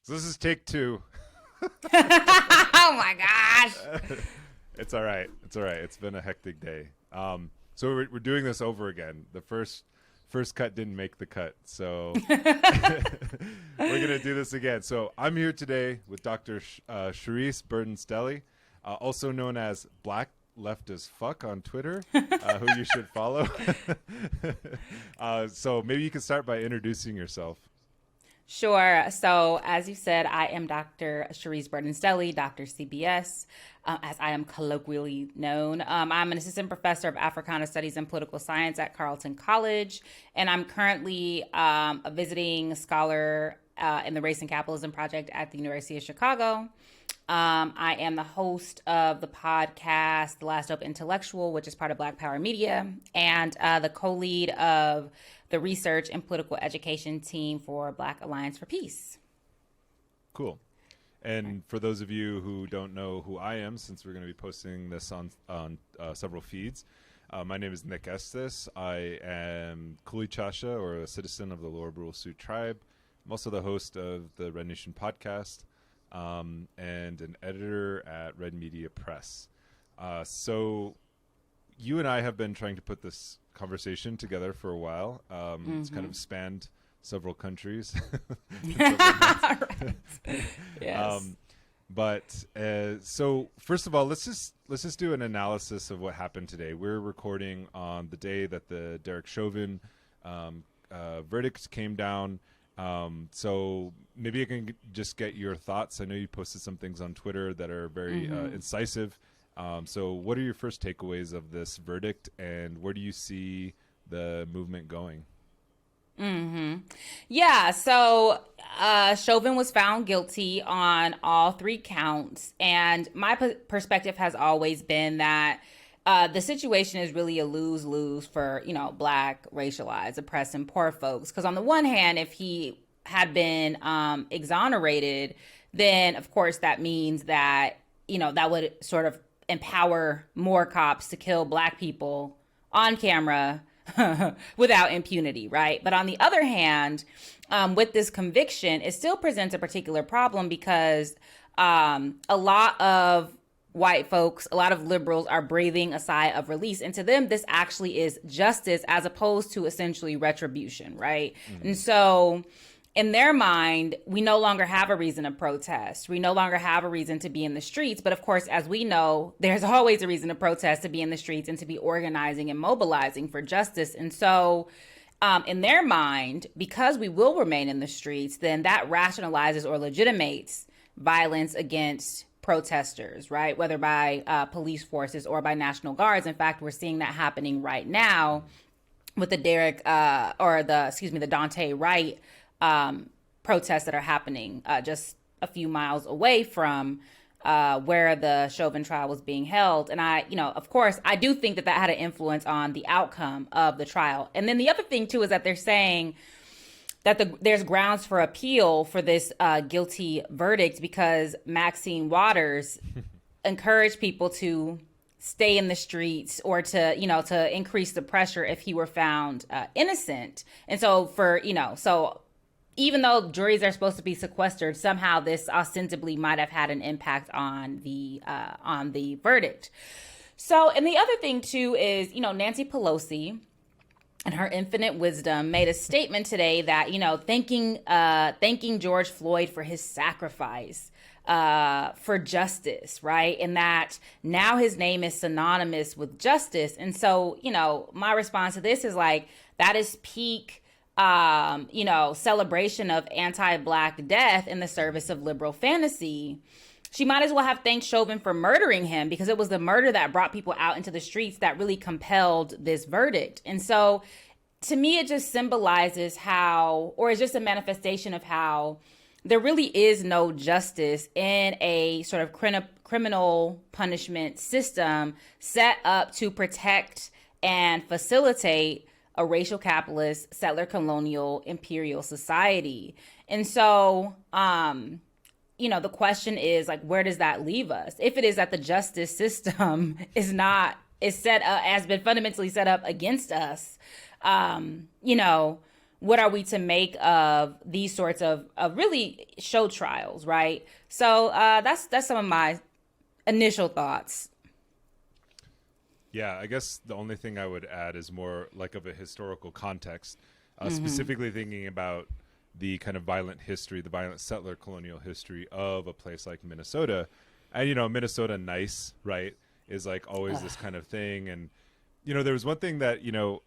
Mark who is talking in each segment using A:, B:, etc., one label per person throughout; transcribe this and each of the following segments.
A: So this is take 2.
B: Oh my gosh.
A: It's all right. It's all right. It's been a hectic day. So we're doing this over again. The first cut didn't make the cut, so we're gonna do this again. So I'm here today with Dr. Charisse Burden-Stelly, also known as Black Left as Fuck on Twitter, who you should follow. So maybe you can start by introducing yourself.
B: Sure. So as you said, I am Dr. Charisse Burden-Stelly, Dr. CBS, as I am colloquially known. I'm an assistant professor of Africana Studies and Political Science at Carleton College, and I'm currently a visiting scholar in the Race and Capitalism Project at the University of Chicago. I am the host of the podcast, The Last Hope Intellectual, which is part of Black Power Media, and the co-lead of the research and political education team for Black Alliance for Peace.
A: Cool. And for those of you who don't know who I am, since we're going to be posting this on several feeds, my name is Nick Estes. I am Kulichasha, or a citizen of the Lower Brule Sioux tribe. I'm also the host of the Red Nation podcast and an editor at Red Media Press. So you and I have been trying to put this conversation together for a while. It's kind of spanned several countries.
B: Yes.
A: So first of all, let's just do an analysis of what happened today. We're recording on the day that the Derek Chauvin verdict came down. So maybe I can just get your thoughts. I know you posted some things on Twitter that are very incisive. So what are your first takeaways of this verdict, and where do you see the movement going?
B: Yeah, so Chauvin was found guilty on all 3 counts, and my perspective has always been that the situation is really a lose-lose for, Black, racialized, oppressed, and poor folks. Because on the one hand, if he had been exonerated, then, of course, that means that, that would sort of empower more cops to kill Black people on camera without impunity, right? But on the other hand, with this conviction, it still presents a particular problem because a lot of white folks, a lot of liberals are breathing a sigh of release. And to them, this actually is justice as opposed to essentially retribution, right? And so in their mind, we no longer have a reason to protest. We no longer have a reason to be in the streets. But of course, as we know, there's always a reason to protest, to be in the streets, and to be organizing and mobilizing for justice. And so in their mind, because we will remain in the streets, then that rationalizes or legitimates violence against protesters, right? Whether by police forces or by National Guards. In fact, we're seeing that happening right now with the the Dante Wright protests that are happening just a few miles away from where the Chauvin trial was being held. And of course, I do think that had an influence on the outcome of the trial. And then the other thing, too, is that they're saying that there's grounds for appeal for this guilty verdict because Maxine Waters encouraged people to stay in the streets or to increase the pressure if he were found innocent. And so so even though juries are supposed to be sequestered, somehow this ostensibly might have had an impact on the verdict. So, and the other thing too is, Nancy Pelosi and her infinite wisdom made a statement today that, thanking George Floyd for his sacrifice for justice, right? And that now his name is synonymous with justice. And so, my response to this is that is peak celebration of anti-Black death in the service of liberal fantasy. She might as well have thanked Chauvin for murdering him because it was the murder that brought people out into the streets that really compelled this verdict. And so to me, it just symbolizes it's just a manifestation of how there really is no justice in a sort of criminal punishment system set up to protect and facilitate a racial capitalist, settler colonial, imperial society. And so, the question is where does that leave us? If it is that the justice system has been fundamentally set up against us, what are we to make of these sorts of really show trials, right? So that's some of my initial thoughts.
A: Yeah, I guess the only thing I would add is more like of a historical context, specifically thinking about the kind of violent history, the violent settler colonial history of a place like Minnesota. And, you know, Minnesota nice, right, is like always this kind of thing. And, you know, there was one thing that, you know,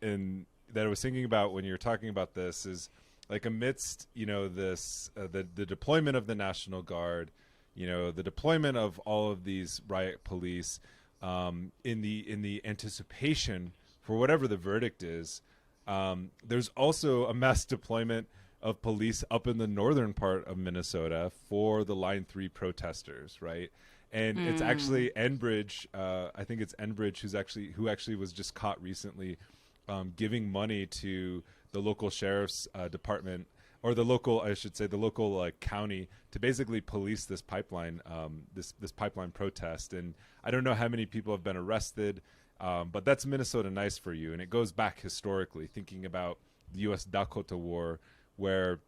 A: that I was thinking about when you were talking about this is like amidst, you know, this, the deployment of the National Guard, you know, the deployment of all of these riot police, in the anticipation for whatever the verdict is, there's also a mass deployment of police up in the northern part of Minnesota for the Line 3 protesters, right? And it's actually Enbridge, I think it's Enbridge who actually was just caught recently giving money to the local sheriff's department, or the local county, to basically police this pipeline, this pipeline protest. And I don't know how many people have been arrested, but that's Minnesota nice for you. And it goes back historically, thinking about the US-Dakota War, where,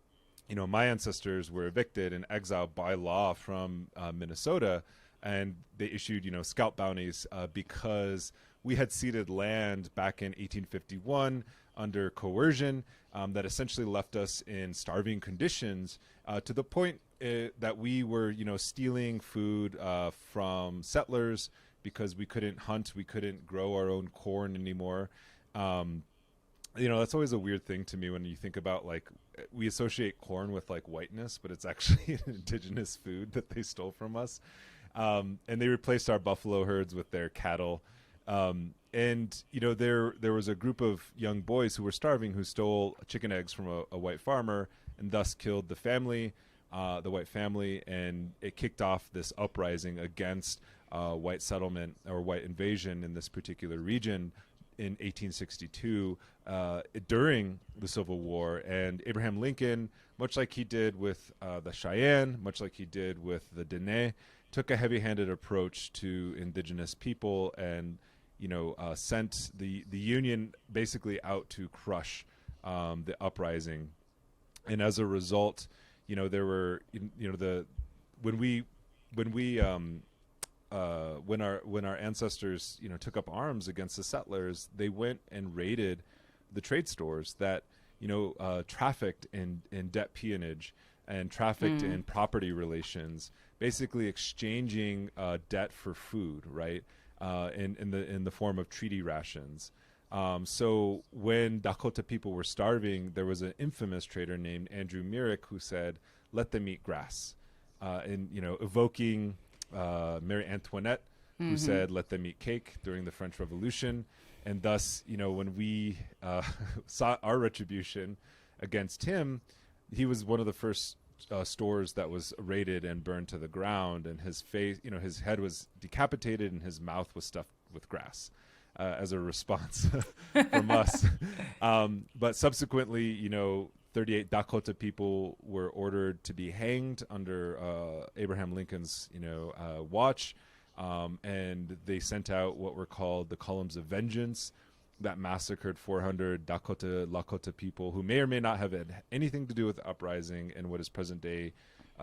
A: you know, my ancestors were evicted and exiled by law from Minnesota, and they issued, you know, scalp bounties because we had ceded land back in 1851 under coercion, that essentially left us in starving conditions, to the point that we were, you know, stealing food from settlers because we couldn't hunt, we couldn't grow our own corn anymore. You know, that's always a weird thing to me when you think about, like, we associate corn with like whiteness, but it's actually an indigenous food that they stole from us. And they replaced our buffalo herds with their cattle. And, you know, there was a group of young boys who were starving who stole chicken eggs from a white farmer and thus killed the family, the white family. And it kicked off this uprising against white settlement or white invasion in this particular region in 1862 during the Civil War. And Abraham Lincoln, much like he did with the Cheyenne, much like he did with the Dene, took a heavy-handed approach to indigenous people and, you know, sent the Union basically out to crush the uprising. And as a result, you know, there were, you know, when our ancestors, you know, took up arms against the settlers, they went and raided the trade stores that, you know, trafficked in debt peonage and trafficked in property relations, basically exchanging debt for food, right? In the form of treaty rations. So when Dakota people were starving, there was an infamous trader named Andrew Myrick who said, "Let them eat grass," and, you know, evoking Marie Antoinette, who said, "Let them eat cake" during the French Revolution. And thus, you know, when we saw our retribution against him, he was one of the first stores that was raided and burned to the ground, and his face, you know, his head was decapitated and his mouth was stuffed with grass as a response from us. But subsequently, you know, 38 Dakota people were ordered to be hanged under Abraham Lincoln's, you know, watch. And they sent out what were called the Columns of Vengeance that massacred 400 Lakota people who may or may not have had anything to do with the uprising in what is present-day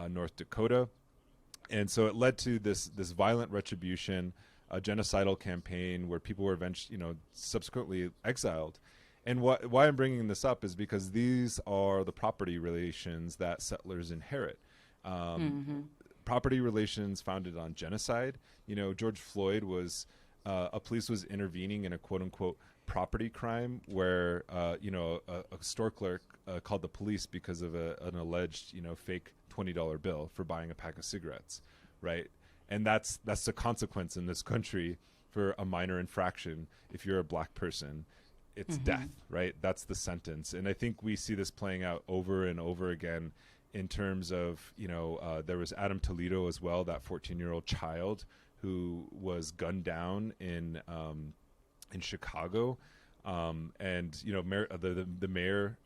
A: North Dakota. And so it led to this violent retribution, a genocidal campaign where people were eventually, you know, subsequently exiled. And why I'm bringing this up is because these are the property relations that settlers inherit. Property relations founded on genocide. You know, George Floyd was, a police was intervening in a quote-unquote property crime where, you know, a store clerk called the police because of an alleged, you know, fake $20 bill for buying a pack of cigarettes, right? And that's the consequence in this country for a minor infraction. If you're a black person, it's death, right? That's the sentence. And I think we see this playing out over and over again in terms of, you know, there was Adam Toledo as well, that 14-year-old child who was gunned down in Chicago. And, you know, the mayor,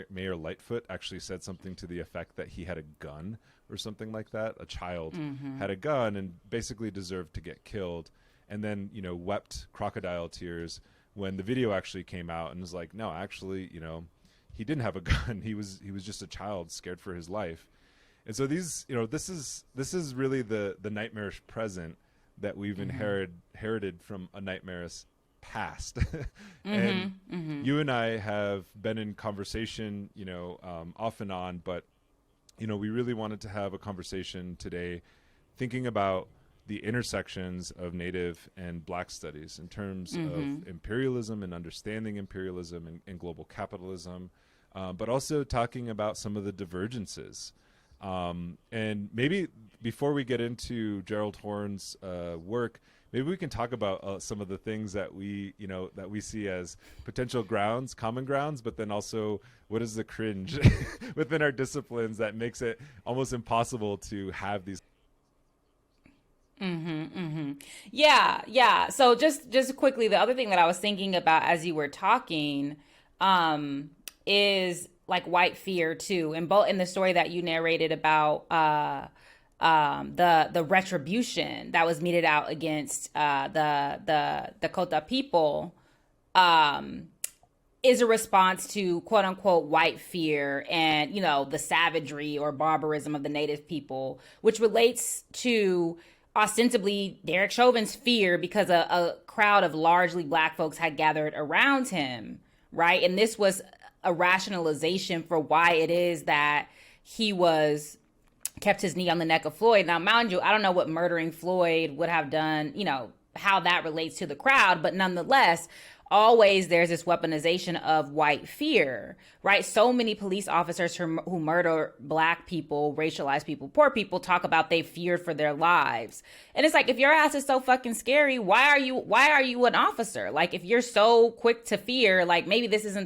A: Mayor Lightfoot, actually said something to the effect that he had a gun or something like that. A child had a gun and basically deserved to get killed. And then, you know, wept crocodile tears when the video actually came out and was like, no, actually, you know, he didn't have a gun. He was just a child scared for his life. And so these, this is really the nightmarish present that we've inherited from a nightmarish past. And you and I have been in conversation, off and on, but we really wanted to have a conversation today thinking about the intersections of Native and Black studies in terms of imperialism and understanding imperialism and global capitalism, but also talking about some of the divergences. And maybe before we get into Gerald Horne's work, maybe we can talk about some of the things that we see as potential common grounds, but then also what is the cringe within our disciplines that makes it almost impossible to have these.
B: Yeah. So just quickly, the other thing that I was thinking about as you were talking, is like white fear too. And both in the story that you narrated about, the retribution that was meted out against, the Dakota people, is a response to quote unquote white fear and, the savagery or barbarism of the Native people, which relates to ostensibly Derek Chauvin's fear because a crowd of largely Black folks had gathered around him, right? And this was a rationalization for why it is that he kept his knee on the neck of Floyd. Now, mind you, I don't know what murdering Floyd would have done, how that relates to the crowd, but nonetheless, always there's this weaponization of white fear, right? So many police officers who murder Black people, racialized people, poor people talk about they feared for their lives. And it's like, if your ass is so fucking scary, why are you an officer? Like, if you're so quick to fear, like maybe this isn't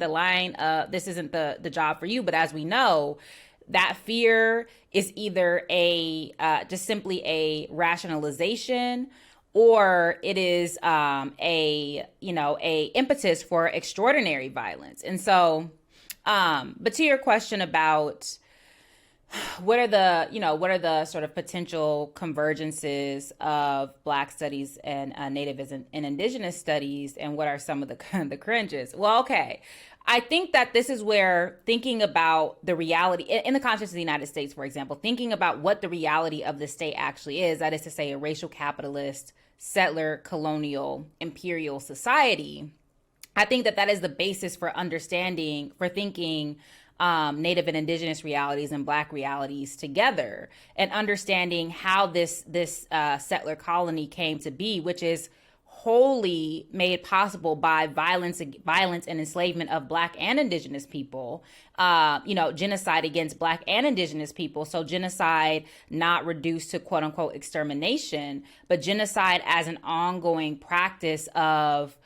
B: this isn't the job for you. But as we know, that fear is either just simply a rationalization, or it is a impetus for extraordinary violence. And so, but to your question about what are the sort of potential convergences of Black studies and Native and indigenous studies, and what are some of the cringes? Well, okay. I think that this is where thinking about the reality in the context of the United States, for example, thinking about what the reality of the state actually is, that is to say a racial capitalist, settler, colonial, imperial society. I think that is the basis for thinking Native and indigenous realities and Black realities together, and understanding how this settler colony came to be, which is wholly made possible by violence and enslavement of Black and indigenous people, genocide against Black and indigenous people. So genocide not reduced to quote unquote extermination, but genocide as an ongoing practice of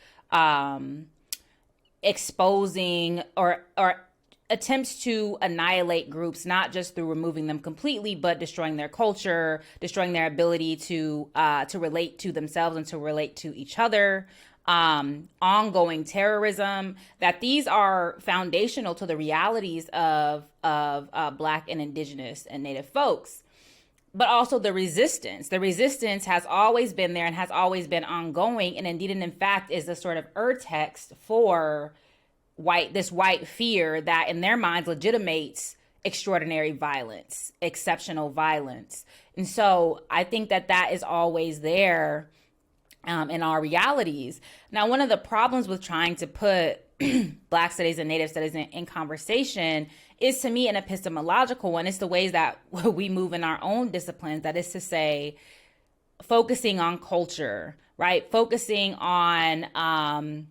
B: exposing or attempts to annihilate groups, not just through removing them completely, but destroying their culture, destroying their ability to relate to themselves and to relate to each other, ongoing terrorism, that these are foundational to the realities of Black and indigenous and Native folks. But also the resistance. The resistance has always been there and has always been ongoing, and indeed and in fact is the sort of urtext for this white fear that in their minds legitimates extraordinary violence, exceptional violence. And so I think that is always there in our realities. Now, one of the problems with trying to put Black studies and Native studies in conversation is, to me, an epistemological one. It's the ways that we move in our own disciplines. That is to say, focusing on culture, right? Focusing on,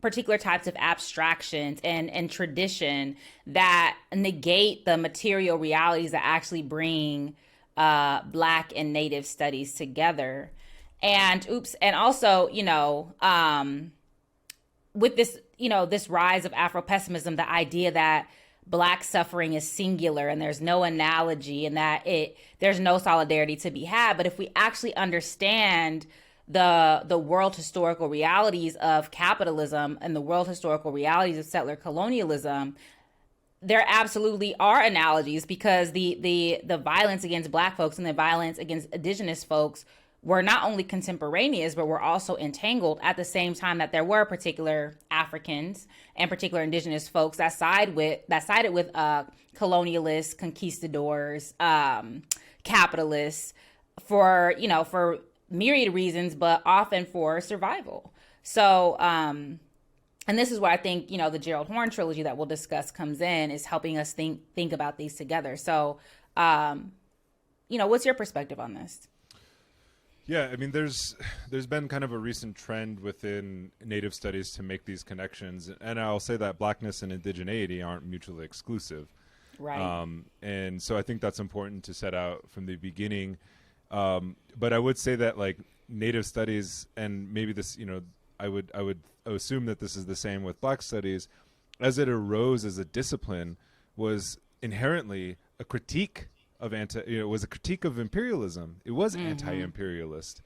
B: particular types of abstractions and tradition that negate the material realities that actually bring Black and Native studies together. And also, with this, this rise of Afro-pessimism, the idea that Black suffering is singular and there's no analogy and that there's no solidarity to be had. But if we actually understand the world historical realities of capitalism and the world historical realities of settler colonialism, there absolutely are analogies, because the violence against Black folks and the violence against indigenous folks were not only contemporaneous, but were also entangled at the same time that there were particular Africans and particular indigenous folks that sided with colonialists, conquistadors, capitalists for myriad reasons, but often for survival. So, and this is where I think, the Gerald Horne trilogy that we'll discuss comes in, is helping us think about these together. So, what's your perspective on this?
A: Yeah, I mean, there's been kind of a recent trend within Native studies to make these connections, and I'll say that Blackness and indigeneity aren't mutually exclusive.
B: Right.
A: And so I think that's important to set out from the beginning. But I would say that, like, Native studies, and maybe this, I would assume that this is the same with Black studies, as it arose as a discipline, was inherently a critique of was a critique of imperialism. It was anti-imperialist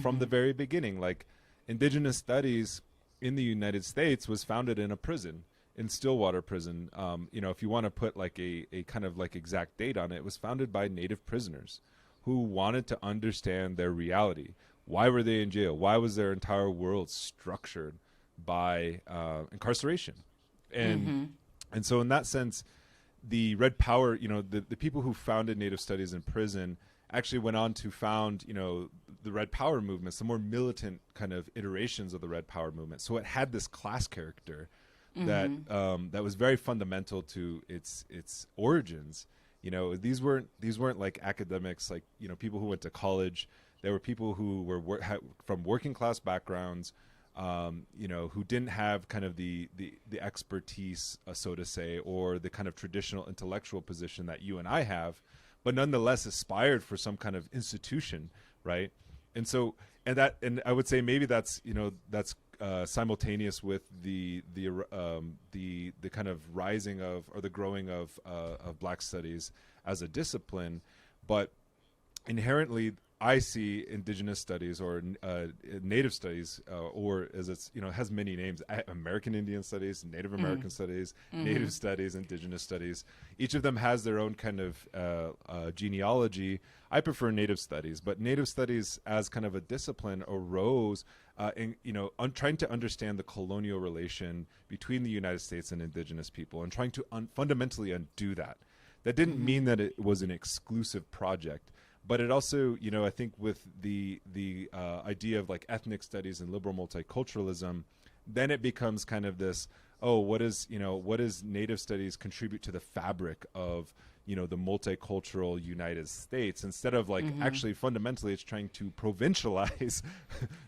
A: from the very beginning. Like, indigenous studies in the United States was founded in a prison, in Stillwater prison. If you want to put like a kind of like exact date on it, it was founded by Native prisoners who wanted to understand their reality. Why were they in jail? Why was their entire world structured by incarceration? And so in that sense, the Red Power, the people who founded Native studies in prison actually went on to found, the Red Power movements, the more militant kind of iterations of the Red Power movement. So it had this class character that was very fundamental to its origins. These weren't like academics, like, people who went to college. There were people who were from working class backgrounds, who didn't have kind of the expertise, so to say, or the kind of traditional intellectual position that you and I have, but nonetheless aspired for some kind of institution, right? And so, and I would say maybe that's simultaneous with the kind of rising of, or the growing of Black studies as a discipline, but inherently I see indigenous studies or Native studies, or as it's, has many names: American Indian studies, Native American studies, Native studies, indigenous studies. Each of them has their own kind of genealogy. I prefer Native studies, but Native studies as kind of a discipline arose trying to understand the colonial relation between the United States and indigenous people, and trying to fundamentally undo that. That didn't mean that it was an exclusive project. But it also, I think with the idea of like ethnic studies and liberal multiculturalism, then it becomes kind of this, what does Native studies contribute to the fabric of, the multicultural United States, instead of like actually fundamentally it's trying to provincialize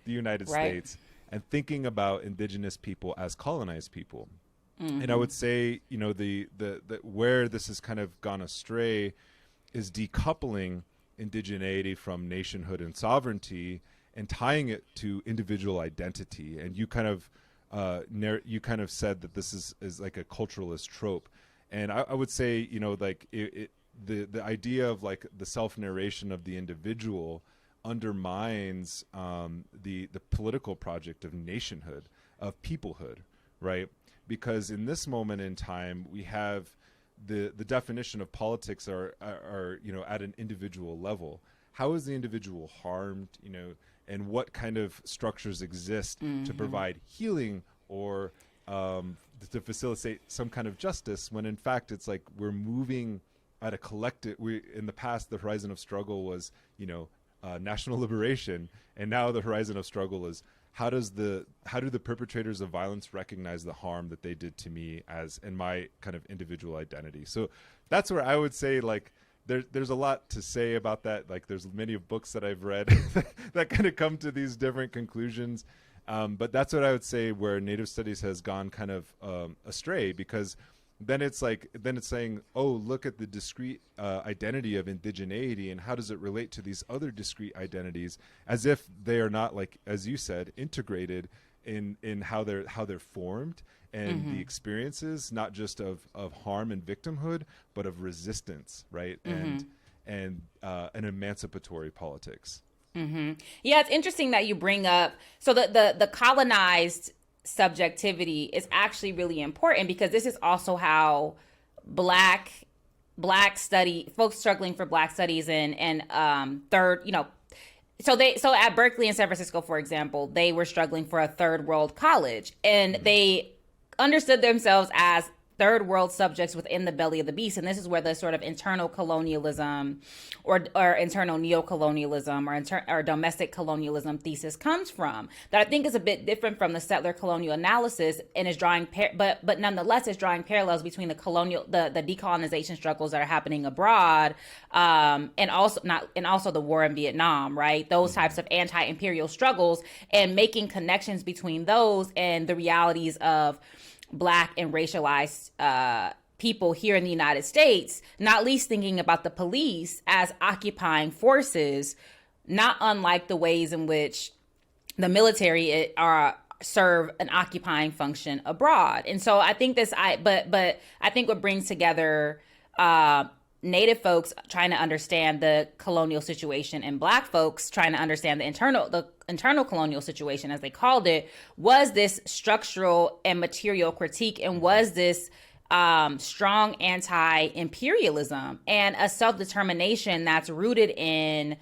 A: the United States and thinking about indigenous people as colonized people. And I would say, the where this has kind of gone astray is decoupling indigeneity from nationhood and sovereignty, and tying it to individual identity. And you kind of said that this is like a culturalist trope, and I would say, like the idea of like the self-narration of the individual undermines the political project of nationhood, of peoplehood, right? Because in this moment in time, we have the definition of politics are at an individual level. How is the individual harmed, and what kind of structures exist to provide healing or to facilitate some kind of justice, when in fact it's like we're moving at a collective. In the past, the horizon of struggle was national liberation, and now the horizon of struggle is how do the perpetrators of violence recognize the harm that they did to me as in my kind of individual identity. So that's where I would say, like, there's a lot to say about that. Like, there's many books that I've read that kind of come to these different conclusions. But that's what I would say where Native studies has gone kind of astray, because then it's saying, look at the discrete identity of indigeneity, and how does it relate to these other discrete identities, as if they are not, like, as you said, integrated in how they're formed, and the experiences, not just of harm and victimhood, but of resistance, right? And an emancipatory politics.
B: Yeah, it's interesting that you bring up, so the colonized subjectivity is actually really important, because this is also how black folks struggling for Black studies and third, So at Berkeley and San Francisco, for example, they were struggling for a third world college, and they understood themselves as third world subjects within the belly of the beast. And this is where the sort of internal colonialism or internal neocolonialism or domestic colonialism thesis comes from, that I think is a bit different from the settler colonial analysis, and is drawing but nonetheless is drawing parallels between the decolonization struggles that are happening abroad, and also the war in Vietnam, right? Those types of anti-imperial struggles, and making connections between those and the realities of Black and racialized people here in the United States, not least thinking about the police as occupying forces, not unlike the ways in which the military serve an occupying function abroad. And so I think but I think what brings together Native folks trying to understand the colonial situation and Black folks trying to understand the internal colonial situation, as they called it, was this structural and material critique, and was this strong anti-imperialism and a self-determination that's rooted in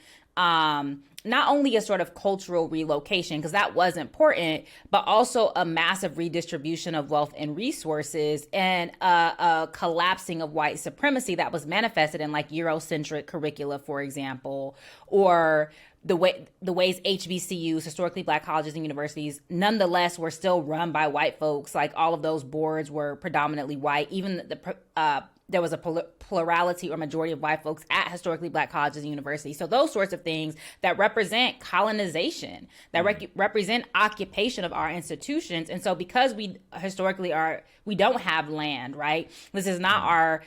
B: not only a sort of cultural relocation, because that was important, but also a massive redistribution of wealth and resources, and a collapsing of white supremacy that was manifested in like Eurocentric curricula, for example, or the ways HBCUs, historically Black colleges and universities, nonetheless were still run by white folks. Like all of those boards were predominantly white. Even there was a plurality or majority of white folks at historically Black colleges and universities. So those sorts of things that represent colonization, that represent occupation of our institutions. And so because we historically we don't have land, right? This is not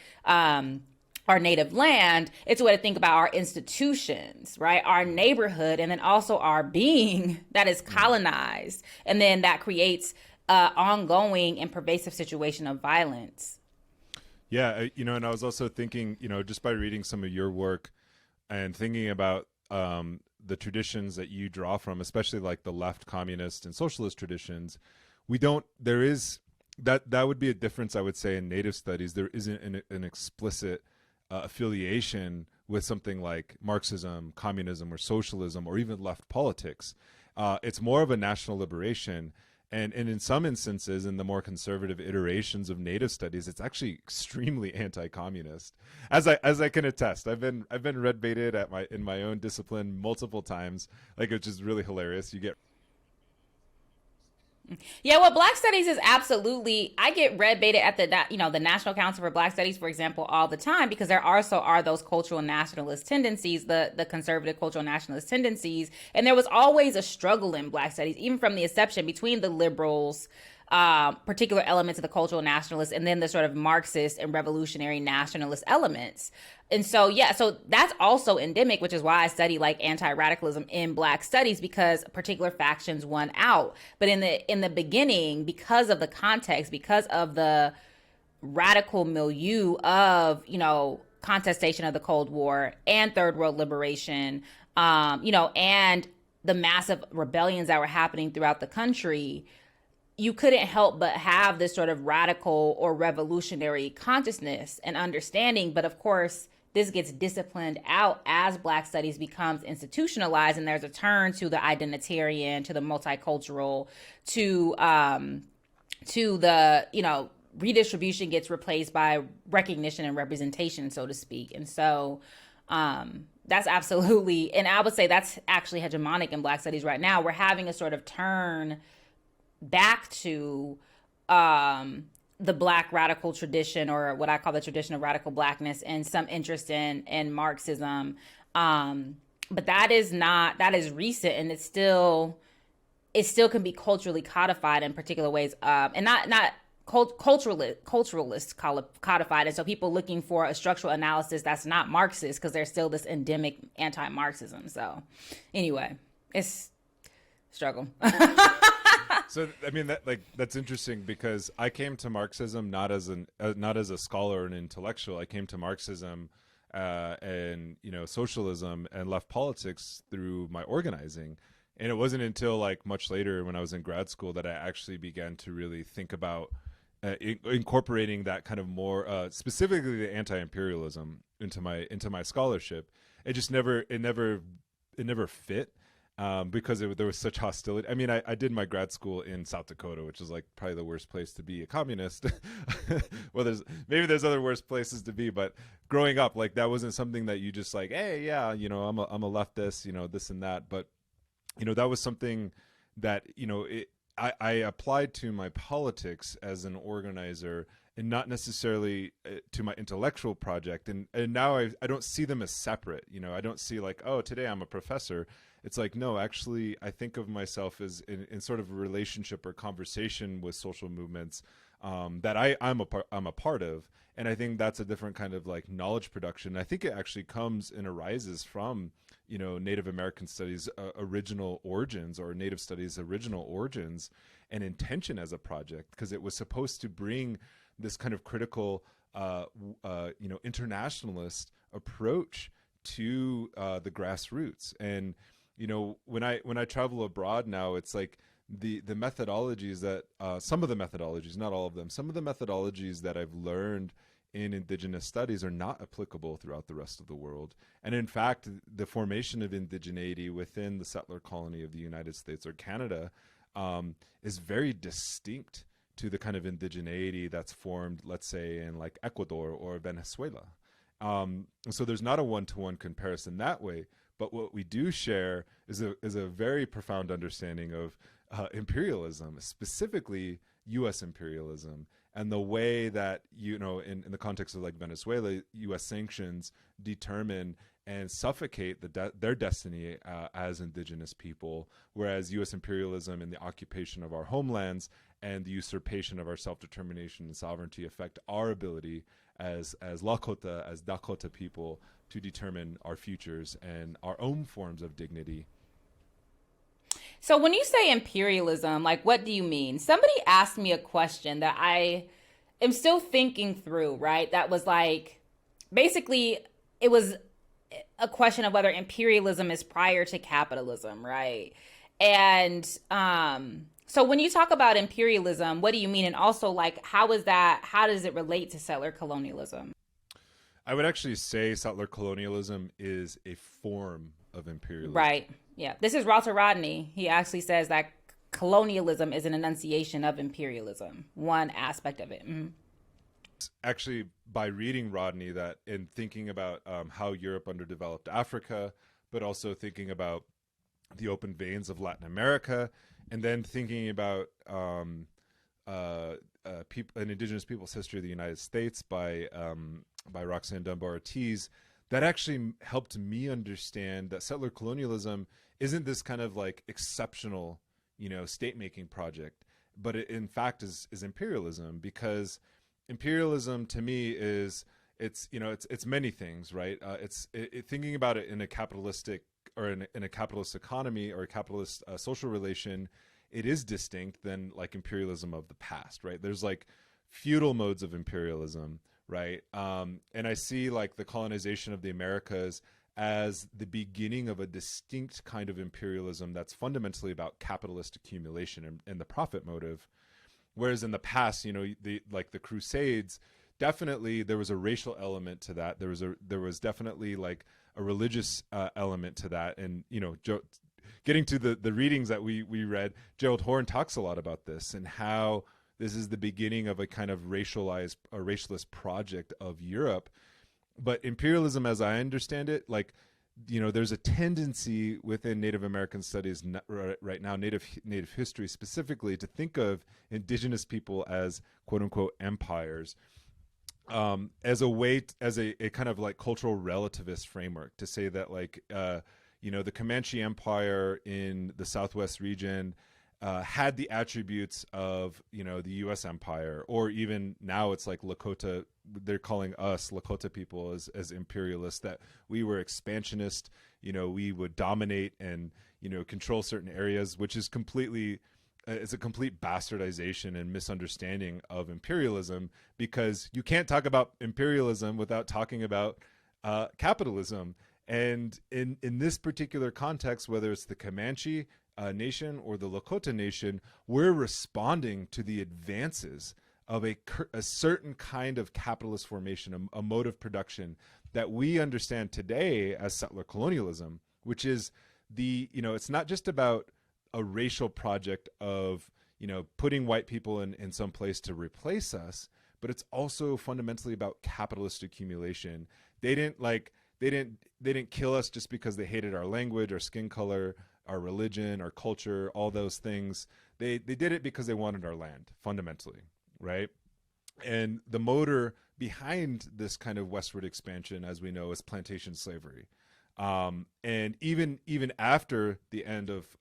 B: our native land. It's a way to think about our institutions, right? Our neighborhood, and then also our being that is colonized. And then that creates an ongoing and pervasive situation of violence.
A: Yeah, and I was also thinking, just by reading some of your work and thinking about the traditions that you draw from, especially like the left communist and socialist traditions, there is, that would be a difference, I would say, in Native studies. There isn't an explicit affiliation with something like Marxism, communism, or socialism, or even left politics. It's more of a national liberation. And in some instances, in the more conservative iterations of Native studies, it's actually extremely anti-communist, as I can attest. I've been red baited in my own discipline multiple times, like, which is really hilarious. You get.
B: Yeah, well, Black Studies is absolutely, I get red baited at the National Council for Black Studies, for example, all the time, because there also are those cultural nationalist tendencies, the conservative cultural nationalist tendencies. And there was always a struggle in Black Studies, even from the inception, between the liberals, particular elements of the cultural nationalists, and then the sort of Marxist and revolutionary nationalist elements. And so, so that's also endemic, which is why I study like anti-radicalism in Black studies, because particular factions won out. But in the beginning, because of the context, because of the radical milieu of, contestation of the Cold War and Third World liberation, and the massive rebellions that were happening throughout the country, you couldn't help but have this sort of radical or revolutionary consciousness and understanding. But of course, this gets disciplined out as Black studies becomes institutionalized, and there's a turn to the identitarian, to the multicultural, to the, redistribution gets replaced by recognition and representation, so to speak. And so that's absolutely, and I would say that's actually hegemonic in Black studies right now. We're having a sort of turn back to the Black radical tradition, or what I call the tradition of radical Blackness, and some interest in Marxism. But that is recent, and it still can be culturally codified in particular ways, and not culturalist codified. And so people looking for a structural analysis that's not Marxist, because there's still this endemic anti-Marxism. So anyway, it's struggle.
A: So I mean, that's interesting, because I came to Marxism not as a scholar or an intellectual. I came to Marxism and socialism and left politics through my organizing, and it wasn't until like much later, when I was in grad school, that I actually began to really think about incorporating that kind of more specifically the anti-imperialism into my scholarship. It never never fit. Because there was such hostility. I mean, I did my grad school in South Dakota, which is like probably the worst place to be a communist. Well, there's other worse places to be, but growing up, like that wasn't something that you just like, hey, yeah, you know, I'm a leftist, you know, this and that. But you know, that was something that, you know, I applied to my politics as an organizer, and not necessarily to my intellectual project. And now I don't see them as separate. You know, I don't see like, oh, today I'm a professor. It's like, no, actually, I think of myself as in sort of a relationship or conversation with social movements that I'm a part of. And I think that's a different kind of like knowledge production. I think it actually comes and arises from, you know, Native American studies original origins, or Native studies original origins and intention as a project, because it was supposed to bring this kind of critical, you know, internationalist approach to the grassroots. And you know, when I travel abroad now, it's like the methodologies that some of the methodologies, not all of them, some of the methodologies that I've learned in indigenous studies are not applicable throughout the rest of the world. And in fact, the formation of indigeneity within the settler colony of the United States or Canada is very distinct to the kind of indigeneity that's formed, let's say, in like Ecuador or Venezuela. So there's not a one-to-one comparison that way. But what we do share is a very profound understanding of imperialism, specifically U.S. imperialism, and the way that, you know, in the context of like Venezuela, U.S. sanctions determine and suffocate their destiny as indigenous people, whereas U.S. imperialism and the occupation of our homelands and the usurpation of our self-determination and sovereignty affect our ability as Lakota, as Dakota people, to determine our futures and our own forms of dignity.
B: So when you say imperialism, like what do you mean? Somebody asked me a question that I am still thinking through, right? That was like, basically, it was a question of whether imperialism is prior to capitalism, right? And so when you talk about imperialism, what do you mean? And also, like, how does it relate to settler colonialism?
A: I would actually say settler colonialism is a form of imperialism.
B: Right. Yeah. This is Walter Rodney. He actually says that colonialism is an enunciation of imperialism, one aspect of it. Mm-hmm.
A: Actually, by reading Rodney that and thinking about how Europe underdeveloped Africa, but also thinking about the open veins of Latin America, and then thinking about an indigenous people's history of the United States by Roxanne Dunbar Ortiz, that actually helped me understand that settler colonialism isn't this kind of like exceptional, you know, state-making project, but it in fact is imperialism. Because imperialism to me is, it's many things, right? Thinking about it in a capitalistic or in a capitalist economy or a capitalist social relation, it is distinct than like imperialism of the past, right? There's like feudal modes of imperialism, right? And I see like the colonization of the Americas as the beginning of a distinct kind of imperialism that's fundamentally about capitalist accumulation and the profit motive. Whereas in the past, you know, the Crusades, definitely there was a racial element to that. There was definitely like a religious element to that. And, you know, getting to the readings that we read, Gerald Horne talks a lot about this and how this is the beginning of a kind of racialist project of Europe. But imperialism, as I understand it, like, you know, there's a tendency within Native American studies right now, Native history specifically, to think of indigenous people as quote unquote empires, as a kind of like cultural relativist framework, to say that like, you know, the Comanche Empire in the Southwest region had the attributes of, you know, the U.S. empire, or even now it's like Lakota. They're calling us Lakota people as imperialists, that we were expansionist, you know, we would dominate and, you know, control certain areas, which is completely, it's a complete bastardization and misunderstanding of imperialism, because you can't talk about imperialism without talking about capitalism. And in this particular context, whether it's the Comanche nation or the Lakota nation, we're responding to the advances of a certain kind of capitalist formation, a mode of production that we understand today as settler colonialism, which is it's not just about a racial project of, putting white people in some place to replace us, but it's also fundamentally about capitalist accumulation. They didn't kill us just because they hated our language, our skin color, our religion, our culture, all those things. They did it because they wanted our land, fundamentally, right? And the motor behind this kind of westward expansion, as we know, is plantation slavery. And even after the end of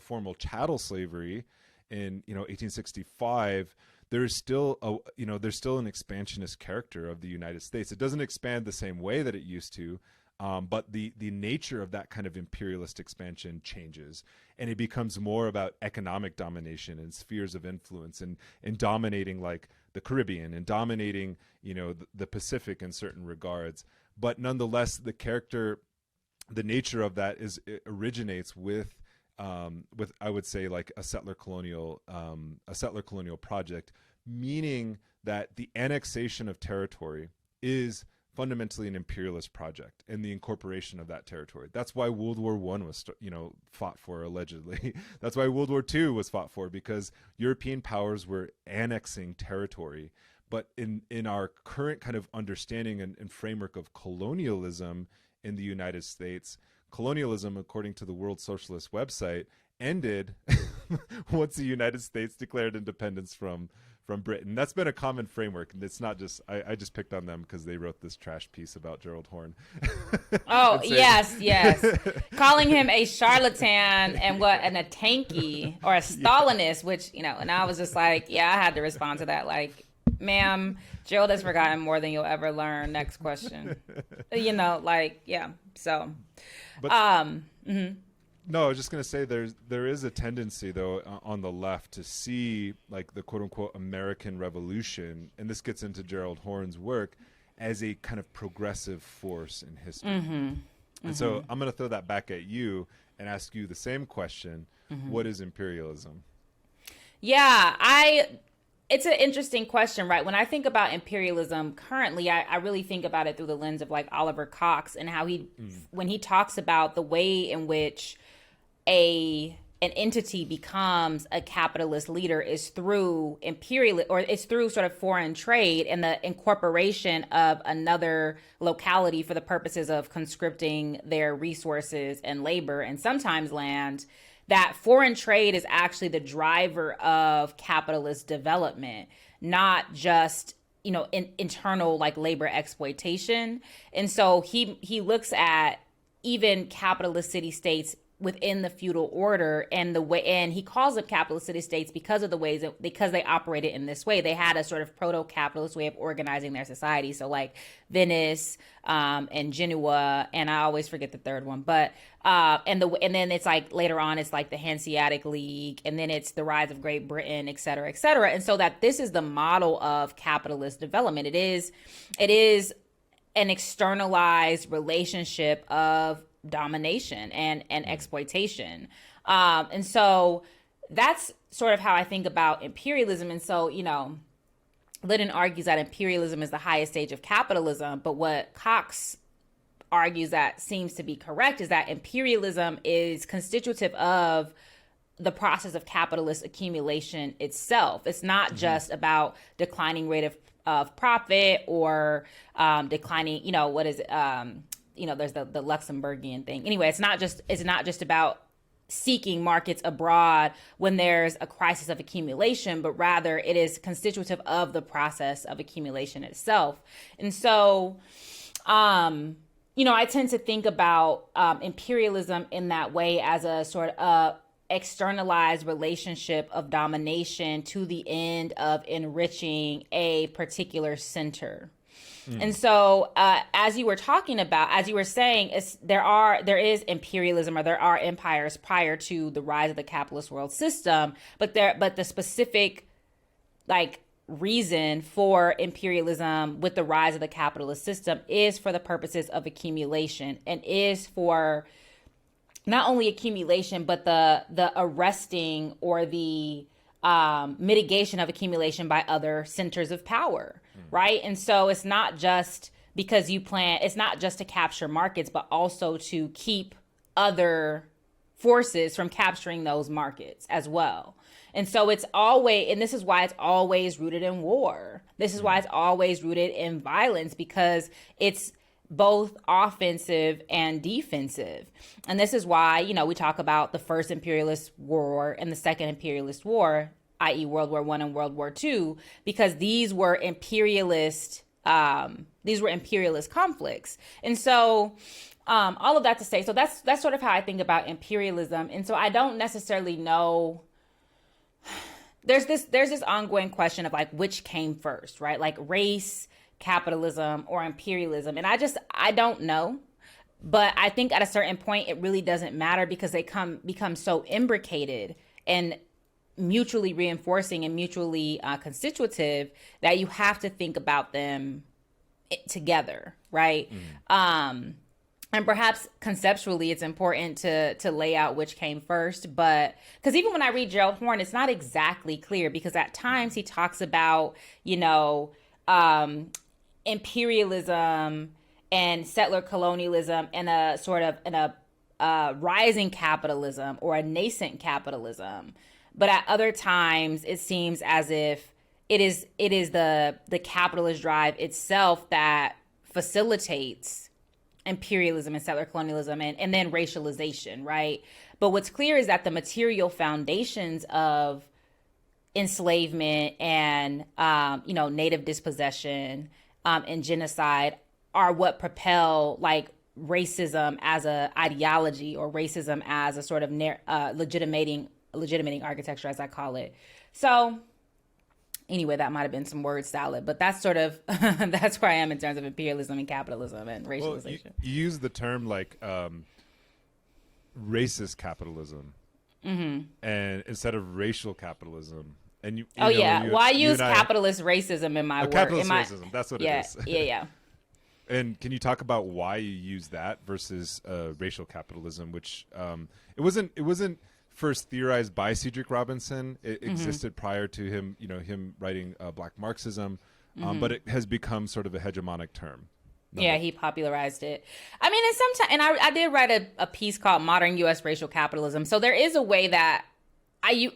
A: formal chattel slavery in 1865, there's still an expansionist character of the United States. It doesn't expand the same way that it used to, but the nature of that kind of imperialist expansion changes, and it becomes more about economic domination and spheres of influence, and dominating like the Caribbean, and dominating the Pacific in certain regards. But nonetheless, the nature of that originates with I would say like a settler colonial project, meaning that the annexation of territory is fundamentally an imperialist project, and the incorporation of that territory. That's why World War I was fought for, allegedly. That's why World War II was fought for, because European powers were annexing territory. But in our current kind of understanding and framework of colonialism in the United States, colonialism, according to the World Socialist website, ended once the United States declared independence from Britain. That's been a common framework, and it's not just I just picked on them because they wrote this trash piece about Gerald Horne.
B: Oh, yes. Calling him a charlatan and a tanky or a Stalinist, which, and I was just like, I had to respond to that, like, ma'am, Gerald has forgotten more than you'll ever learn. Next question. So.
A: But, No, I was just going to say there is a tendency, though, on the left to see like the quote unquote American Revolution, and this gets into Gerald Horne's work, as a kind of progressive force in history. And so I'm going to throw that back at you and ask you the same question. What is imperialism?
B: Yeah, it's an interesting question, right? When I think about imperialism currently, I really think about it through the lens of like Oliver Cox, and how when he talks about the way in which an entity becomes a capitalist leader is through it's through sort of foreign trade and the incorporation of another locality for the purposes of conscripting their resources and labor, and sometimes land. That foreign trade is actually the driver of capitalist development, not just, internal like labor exploitation. And so he looks at even capitalist city-states within the feudal order, and he calls them capitalist city-states because they operated in this way. They had a sort of proto-capitalist way of organizing their society. So like Venice and Genoa, and I always forget the third one, but and then it's like later on it's like the Hanseatic League, and then it's the rise of Great Britain, et cetera, et cetera. And so that this is the model of capitalist development. It is an externalized relationship of domination and exploitation. And so that's sort of how I think about imperialism. And so, Liddon argues that imperialism is the highest stage of capitalism. But what Cox argues that seems to be correct is that imperialism is constitutive of the process of capitalist accumulation itself. It's not just about declining rate of profit or declining, what is it? There's the Luxembourgian thing. Anyway, it's not just about seeking markets abroad when there's a crisis of accumulation, but rather it is constitutive of the process of accumulation itself. And so, I tend to think about imperialism in that way, as a sort of externalized relationship of domination to the end of enriching a particular center. And so, as you were saying, there is imperialism, or there are empires prior to the rise of the capitalist world system, but the specific reason for imperialism with the rise of the capitalist system is for the purposes of accumulation, and is for not only accumulation, but the arresting or the mitigation of accumulation by other centers of power, right? And so it's not just because it's not just to capture markets, but also to keep other forces from capturing those markets as well. And so it's always, and this is why it's always rooted in war. This is why it's always rooted in violence, because it's both offensive and defensive. And this is why, we talk about the first imperialist war and the second imperialist war, i.e. World War I and World War II, because these were imperialist conflicts. And so all of that to say, so that's sort of how I think about imperialism. And so I don't necessarily know. There's this ongoing question of like which came first, right? Like race, capitalism, or imperialism. And I don't know. But I think at a certain point it really doesn't matter, because they become so imbricated and mutually reinforcing and mutually constitutive that you have to think about them together, right? And perhaps conceptually, it's important to lay out which came first. But because even when I read Gerald Horne, it's not exactly clear, because at times he talks about, imperialism and settler colonialism and a sort of rising capitalism or a nascent capitalism. But at other times, it seems as if it is the capitalist drive itself that facilitates imperialism and settler colonialism and then racialization, right? But what's clear is that the material foundations of enslavement and, native dispossession and genocide are what propel like racism as a ideology, or racism as a sort of legitimating architecture, as I call it. So anyway, that might have been some word salad, but that's sort of, that's where I am in terms of imperialism and capitalism and racialization.
A: Well, you use the term like racist capitalism, and instead of racial capitalism. And
B: well, I use capitalist racism in my work.
A: Capitalist racism, that's what it is.
B: Yeah.
A: And can you talk about why you use that versus racial capitalism, which it wasn't first theorized by Cedric Robinson. It existed prior to him, him writing Black Marxism, but it has become sort of a hegemonic term.
B: Yeah, he popularized it. I mean, I did write a piece called Modern U.S. Racial Capitalism. So there is a way that I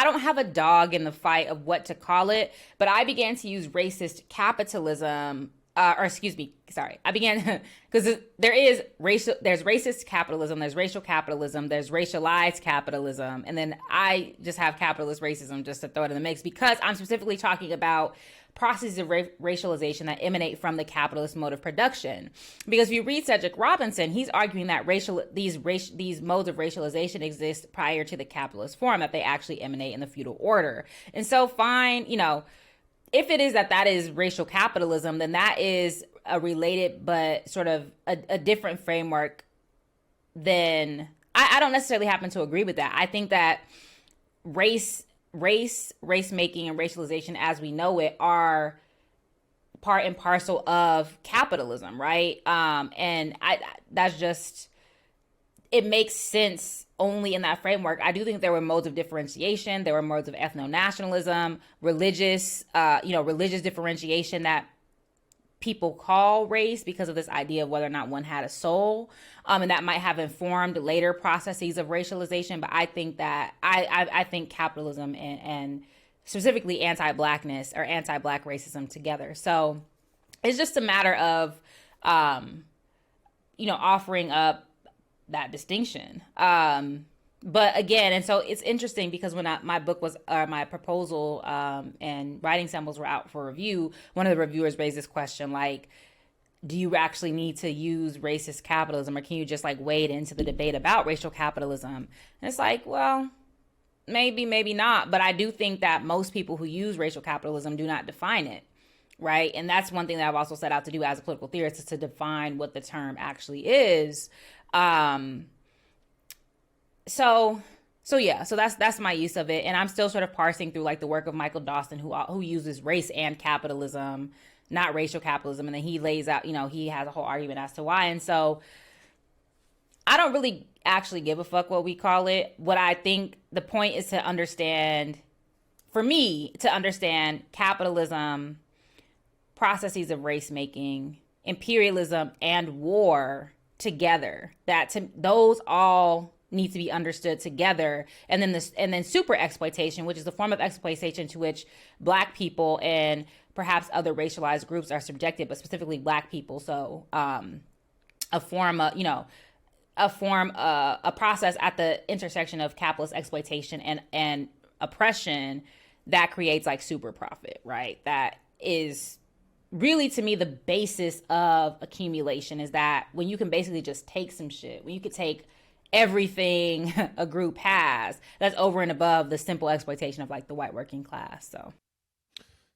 B: don't have a dog in the fight of what to call it, but I began to use racist capitalism. I began because there's racist capitalism, there's racial capitalism, there's racialized capitalism, and then I just have capitalist racism just to throw it in the mix, because I'm specifically talking about processes of racialization that emanate from the capitalist mode of production. Because if you read Cedric Robinson, he's arguing that these modes of racialization exist prior to the capitalist form, that they actually emanate in the feudal order. And so fine, if it is that is racial capitalism, then that is a related but sort of a different framework than I don't necessarily happen to agree with that. I think that race making and racialization as we know it are part and parcel of capitalism, right? And that's just, it makes sense only in that framework. I do think there were modes of differentiation. There were modes of ethno-nationalism, religious differentiation that people call race because of this idea of whether or not one had a soul. And that might have informed later processes of racialization. But I think that I think capitalism and specifically anti-Blackness or anti-Black racism together. So it's just a matter of, offering up that distinction. But again, and so it's interesting because when my book was, my proposal and writing samples were out for review, one of the reviewers raised this question, like, do you actually need to use racist capitalism, or can you just like wade into the debate about racial capitalism? And it's like, well, maybe not. But I do think that most people who use racial capitalism do not define it. Right. And that's one thing that I've also set out to do as a political theorist, is to define what the term actually is. So that's my use of it. And I'm still sort of parsing through like the work of Michael Dawson, who uses race and capitalism, not racial capitalism. And then he lays out, he has a whole argument as to why. And so I don't really actually give a fuck what we call it. What I think the point is to understand, for me, to understand capitalism, processes of race making, imperialism, and war together. Those all need to be understood together. And then super exploitation, which is a form of exploitation to which Black people and perhaps other racialized groups are subjected, but specifically Black people. So a process at the intersection of capitalist exploitation and oppression that creates like super profit, right? That is really, to me, the basis of accumulation, is that when you can basically just take some shit, when you could take everything a group has, that's over and above the simple exploitation of like the white working class. So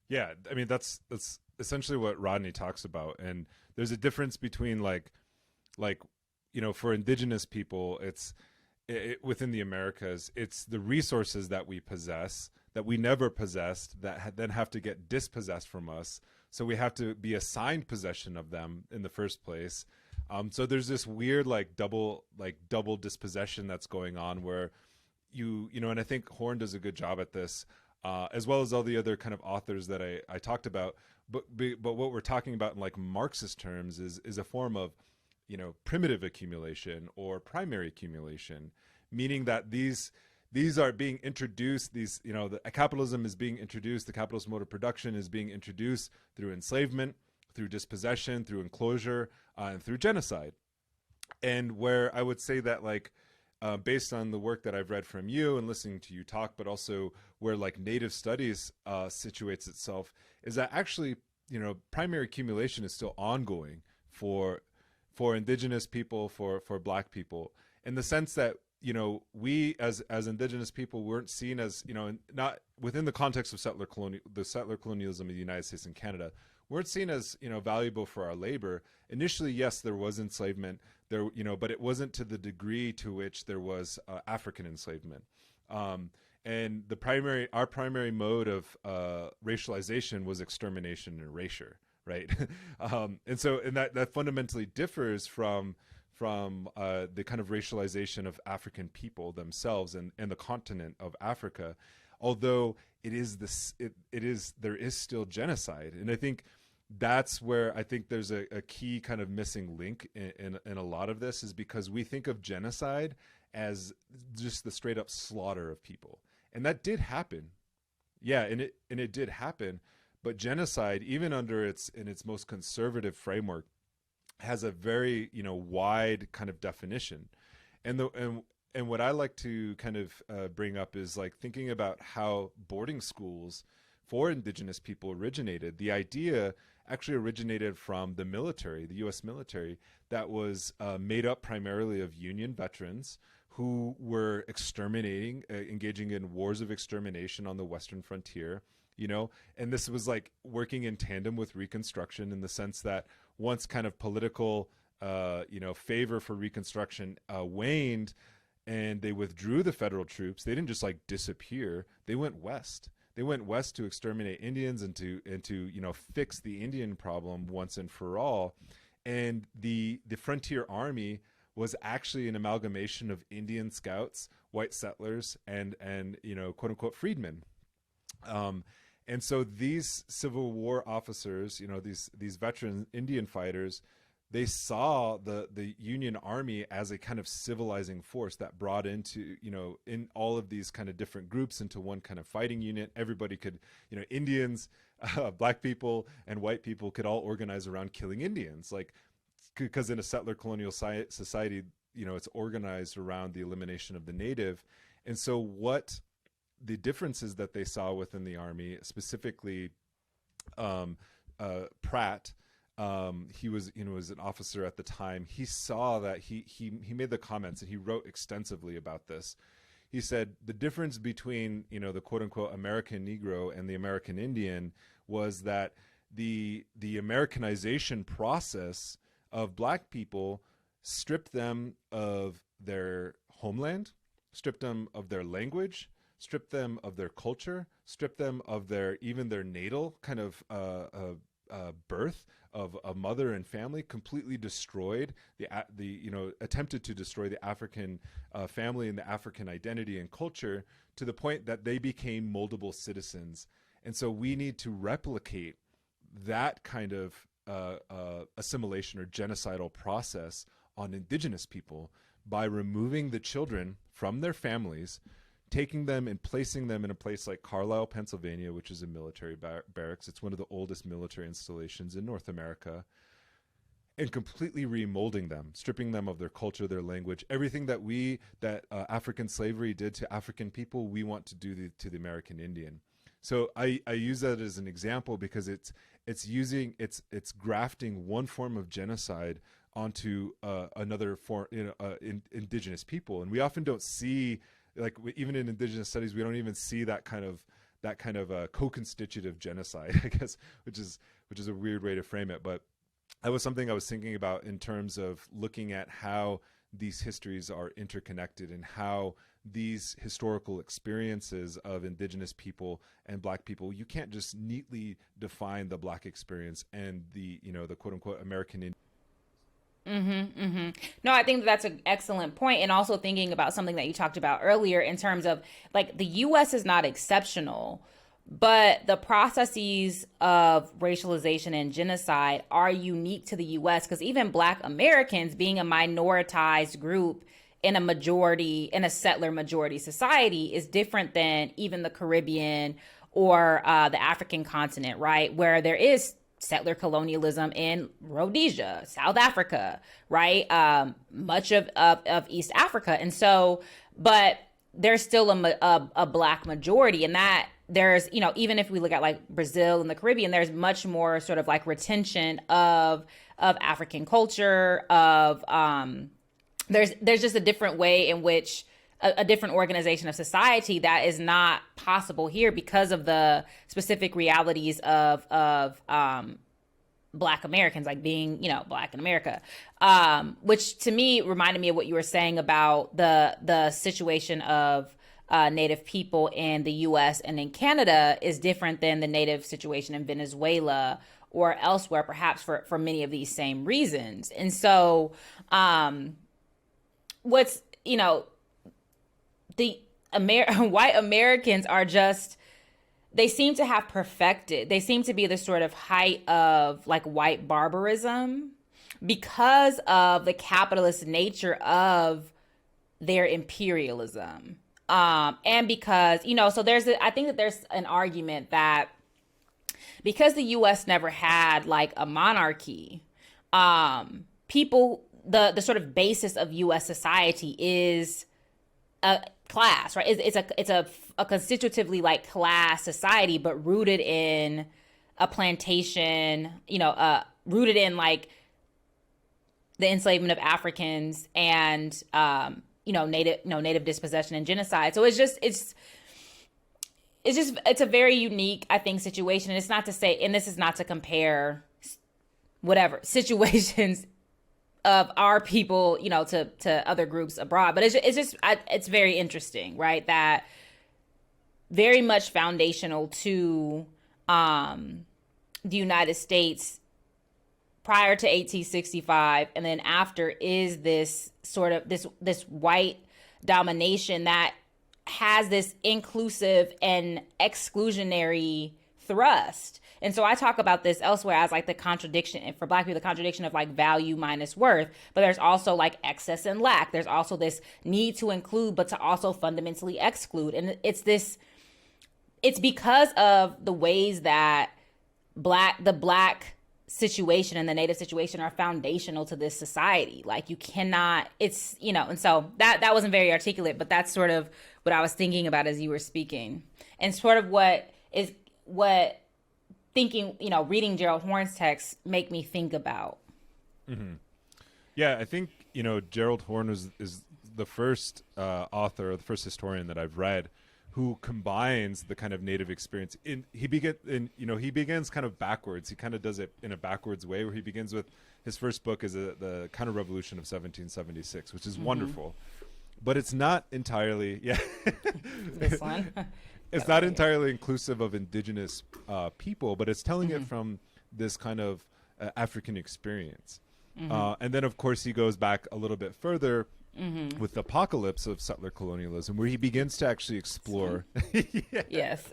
A: yeah, I mean, that's essentially what Rodney talks about. And there's a difference between like for indigenous people, within the Americas, it's the resources that we possess that we never possessed that then have to get dispossessed from us. So we have to be assigned possession of them in the first place. So there's this weird double dispossession that's going on where and I think Horne does a good job at this, as well as all the other kind of authors that I talked about. But what we're talking about in like Marxist terms is a form of primitive accumulation or primary accumulation, meaning that these are being introduced. The capitalism is being introduced. The capitalist mode of production is being introduced through enslavement, through dispossession, through enclosure, and through genocide. And where I would say that based on the work that I've read from you and listening to you talk, but also where like Native studies situates itself, is that actually primary accumulation is still ongoing for indigenous people, for Black people, in the sense that we as indigenous people weren't seen as not within the context of settler colonialism in the United States and Canada, weren't seen as valuable for our labor. Initially, yes, there was enslavement there, but it wasn't to the degree to which there was African enslavement. And our primary mode of racialization was extermination and erasure, right? And that fundamentally differs from the kind of racialization of African people themselves and the continent of Africa, although there is still genocide. And I think that's where I think there's a key kind of missing link in a lot of this, is because we think of genocide as just the straight up slaughter of people. And that did happen. Yeah, and it did happen. But genocide, even in its most conservative framework, has a very wide kind of definition. And what I like to kind of bring up is like thinking about how boarding schools for indigenous people originated. The idea actually originated from the military, the U.S. military, that was made up primarily of Union veterans who were exterminating, engaging in wars of extermination on the Western frontier, and this was like working in tandem with Reconstruction, in the sense that once kind of political, favor for Reconstruction waned and they withdrew the federal troops, they didn't just like disappear. They went west. They went west to exterminate Indians and to fix the Indian problem once and for all. And the Frontier Army was actually an amalgamation of Indian scouts, white settlers, and quote unquote freedmen. And so these Civil War officers, these veteran Indian fighters, they saw the Union Army as a kind of civilizing force that brought into, in all of these kind of different groups into one kind of fighting unit. Everybody could, Indians, Black people, and white people could all organize around killing Indians, because in a settler colonial society, it's organized around the elimination of the native. And so what the differences that they saw within the Army, specifically Pratt, he was an officer at the time. He saw that he made the comments, and he wrote extensively about this. He said the difference between the quote unquote American Negro and the American Indian was that the Americanization process of Black people stripped them of their homeland, stripped them of their language, stripped them of their culture, stripped them of their natal kind of birth of a mother and family, completely destroyed attempted to destroy the African family and the African identity and culture, to the point that they became moldable citizens. And so we need to replicate that kind of assimilation or genocidal process on indigenous people by removing the children from their families, taking them and placing them in a place like Carlisle, Pennsylvania, which is a military barracks. It's one of the oldest military installations in North America, and completely remolding them, stripping them of their culture, their language, everything that African slavery did to African people, we want to do to the American Indian. So I use that as an example because it's grafting one form of genocide onto another form, indigenous people, and we often don't see, like, even in indigenous studies, we don't even see that kind of co-constitutive genocide, I guess, which is a weird way to frame it. But that was something I was thinking about in terms of looking at how these histories are interconnected and how these historical experiences of indigenous people and Black people, you can't just neatly define the Black experience and the quote unquote American Indian.
B: No, I think that's an excellent point. And also thinking about something that you talked about earlier in terms of, like, the U.S. is not exceptional, but the processes of racialization and genocide are unique to the U.S. because even Black Americans, being a minoritized group in a settler majority society, is different than even the Caribbean or the African continent, right? Where there is settler colonialism in Rhodesia, South Africa, right? Much of East Africa. And so, but there's still a Black majority, and that there's, even if we look at like Brazil and the Caribbean, there's much more sort of like retention of African culture, there's just a different way in which a different organization of society that is not possible here because of the specific realities of Black Americans, like being, Black in America, which to me reminded me of what you were saying about the situation of Native people in the U.S. and in Canada is different than the Native situation in Venezuela or elsewhere, perhaps for many of these same reasons. And so what's, the white Americans are just, they seem to have perfected, they seem to be the sort of height of like white barbarism because of the capitalist nature of their imperialism. And because, so I think that there's an argument that because the U.S. never had like a monarchy, people, the sort of basis of U.S. society is a class, right? It's a constitutively like class society, but rooted in a plantation, rooted in like the enslavement of Africans and native dispossession and genocide. So it's a very unique, I think, situation. And it's not to say, and this is not to compare whatever situations of our people, to other groups abroad, but it's very interesting, right? That very much foundational to the United States prior to 1865, and then after is this sort of this white domination that has this inclusive and exclusionary thrust. And so I talk about this elsewhere as like the contradiction, and for Black people, the contradiction of like value minus worth, but there's also like excess and lack. There's also this need to include, but to also fundamentally exclude. And it's because of the ways that the Black situation and the Native situation are foundational to this society. Like you cannot, and so that wasn't very articulate, but that's sort of what I was thinking about as you were speaking. And sort of what thinking, reading Gerald Horne's text make me think about.
A: Mm-hmm. Yeah, I think, Gerald Horne is the first author, the first historian that I've read who combines the kind of Native experience. He begins kind of backwards. He kind of does it in a backwards way, where he begins with his first book is the kind of revolution of 1776, which is wonderful, but it's not entirely,
B: This one.
A: It's not entirely inclusive of indigenous people, but it's telling it from this kind of African experience. And then, of course, he goes back a little bit further with the apocalypse of settler colonialism, where he begins to actually explore.
B: Yes.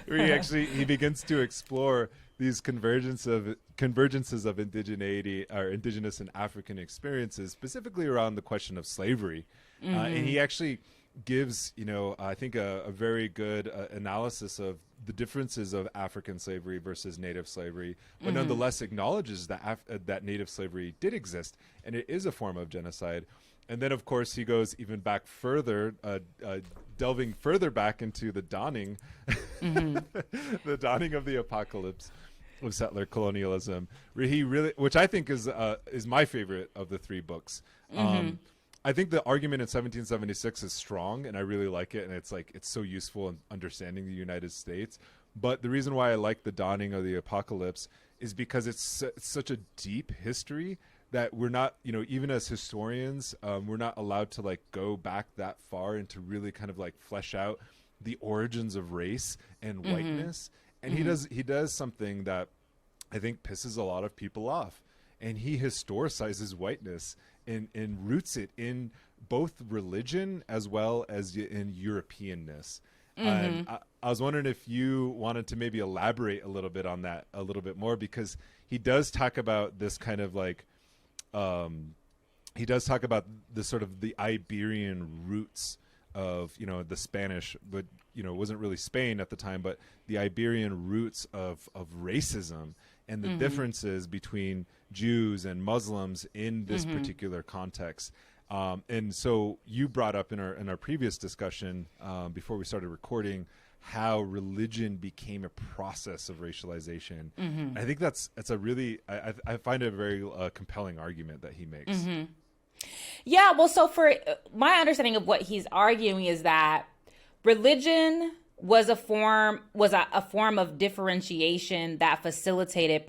A: Where he begins to explore these convergences of indigeneity or indigenous and African experiences, specifically around the question of slavery. And he actually gives, I think a very good analysis of the differences of African slavery versus native slavery, but nonetheless acknowledges that that native slavery did exist and it is a form of genocide. And then, of course, he goes even back further, delving further back into the dawning, the dawning of the apocalypse of settler colonialism. Which I think is my favorite of the three books. I think the argument in 1776 is strong, and I really like it, and it's so useful in understanding the United States. But the reason why I like the dawning of the apocalypse is because it's such a deep history that we're not, even as historians, we're not allowed to go back that far and to really kind of flesh out the origins of race and whiteness. And he does something that I think pisses a lot of people off, and he historicizes whiteness and roots it in both religion as well as in Europeanness. And I was wondering if you wanted to maybe elaborate a little bit on that a little bit more, because he does talk about this kind of he does talk about the sort of the Iberian roots of, the Spanish, but, it wasn't really Spain at the time, but the Iberian roots of racism and the differences between Jews and Muslims in this particular context. And so you brought up in our previous discussion before we started recording how religion became a process of racialization. I think that's a really, I find it a very compelling argument that he makes.
B: Yeah, well, so for my understanding of what he's arguing is that religion was a form of differentiation that facilitated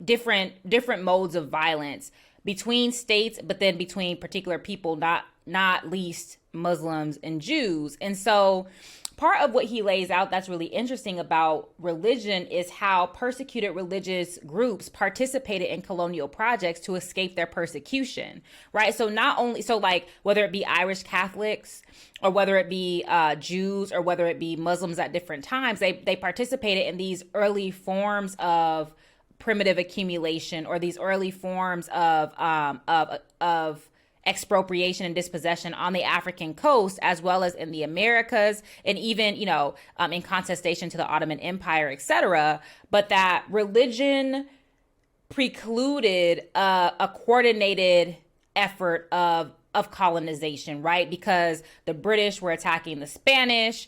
B: different modes of violence between states, but then between particular people, not least Muslims and Jews. And so part of what he lays out that's really interesting about religion is how persecuted religious groups participated in colonial projects to escape their persecution, right? So whether it be Irish Catholics or whether it be Jews or whether it be Muslims at different times, they participated in these early forms of primitive accumulation or these early forms of expropriation and dispossession on the African coast, as well as in the Americas, and even, in contestation to the Ottoman Empire, etc. But that religion precluded a coordinated effort of colonization, right? Because the British were attacking the Spanish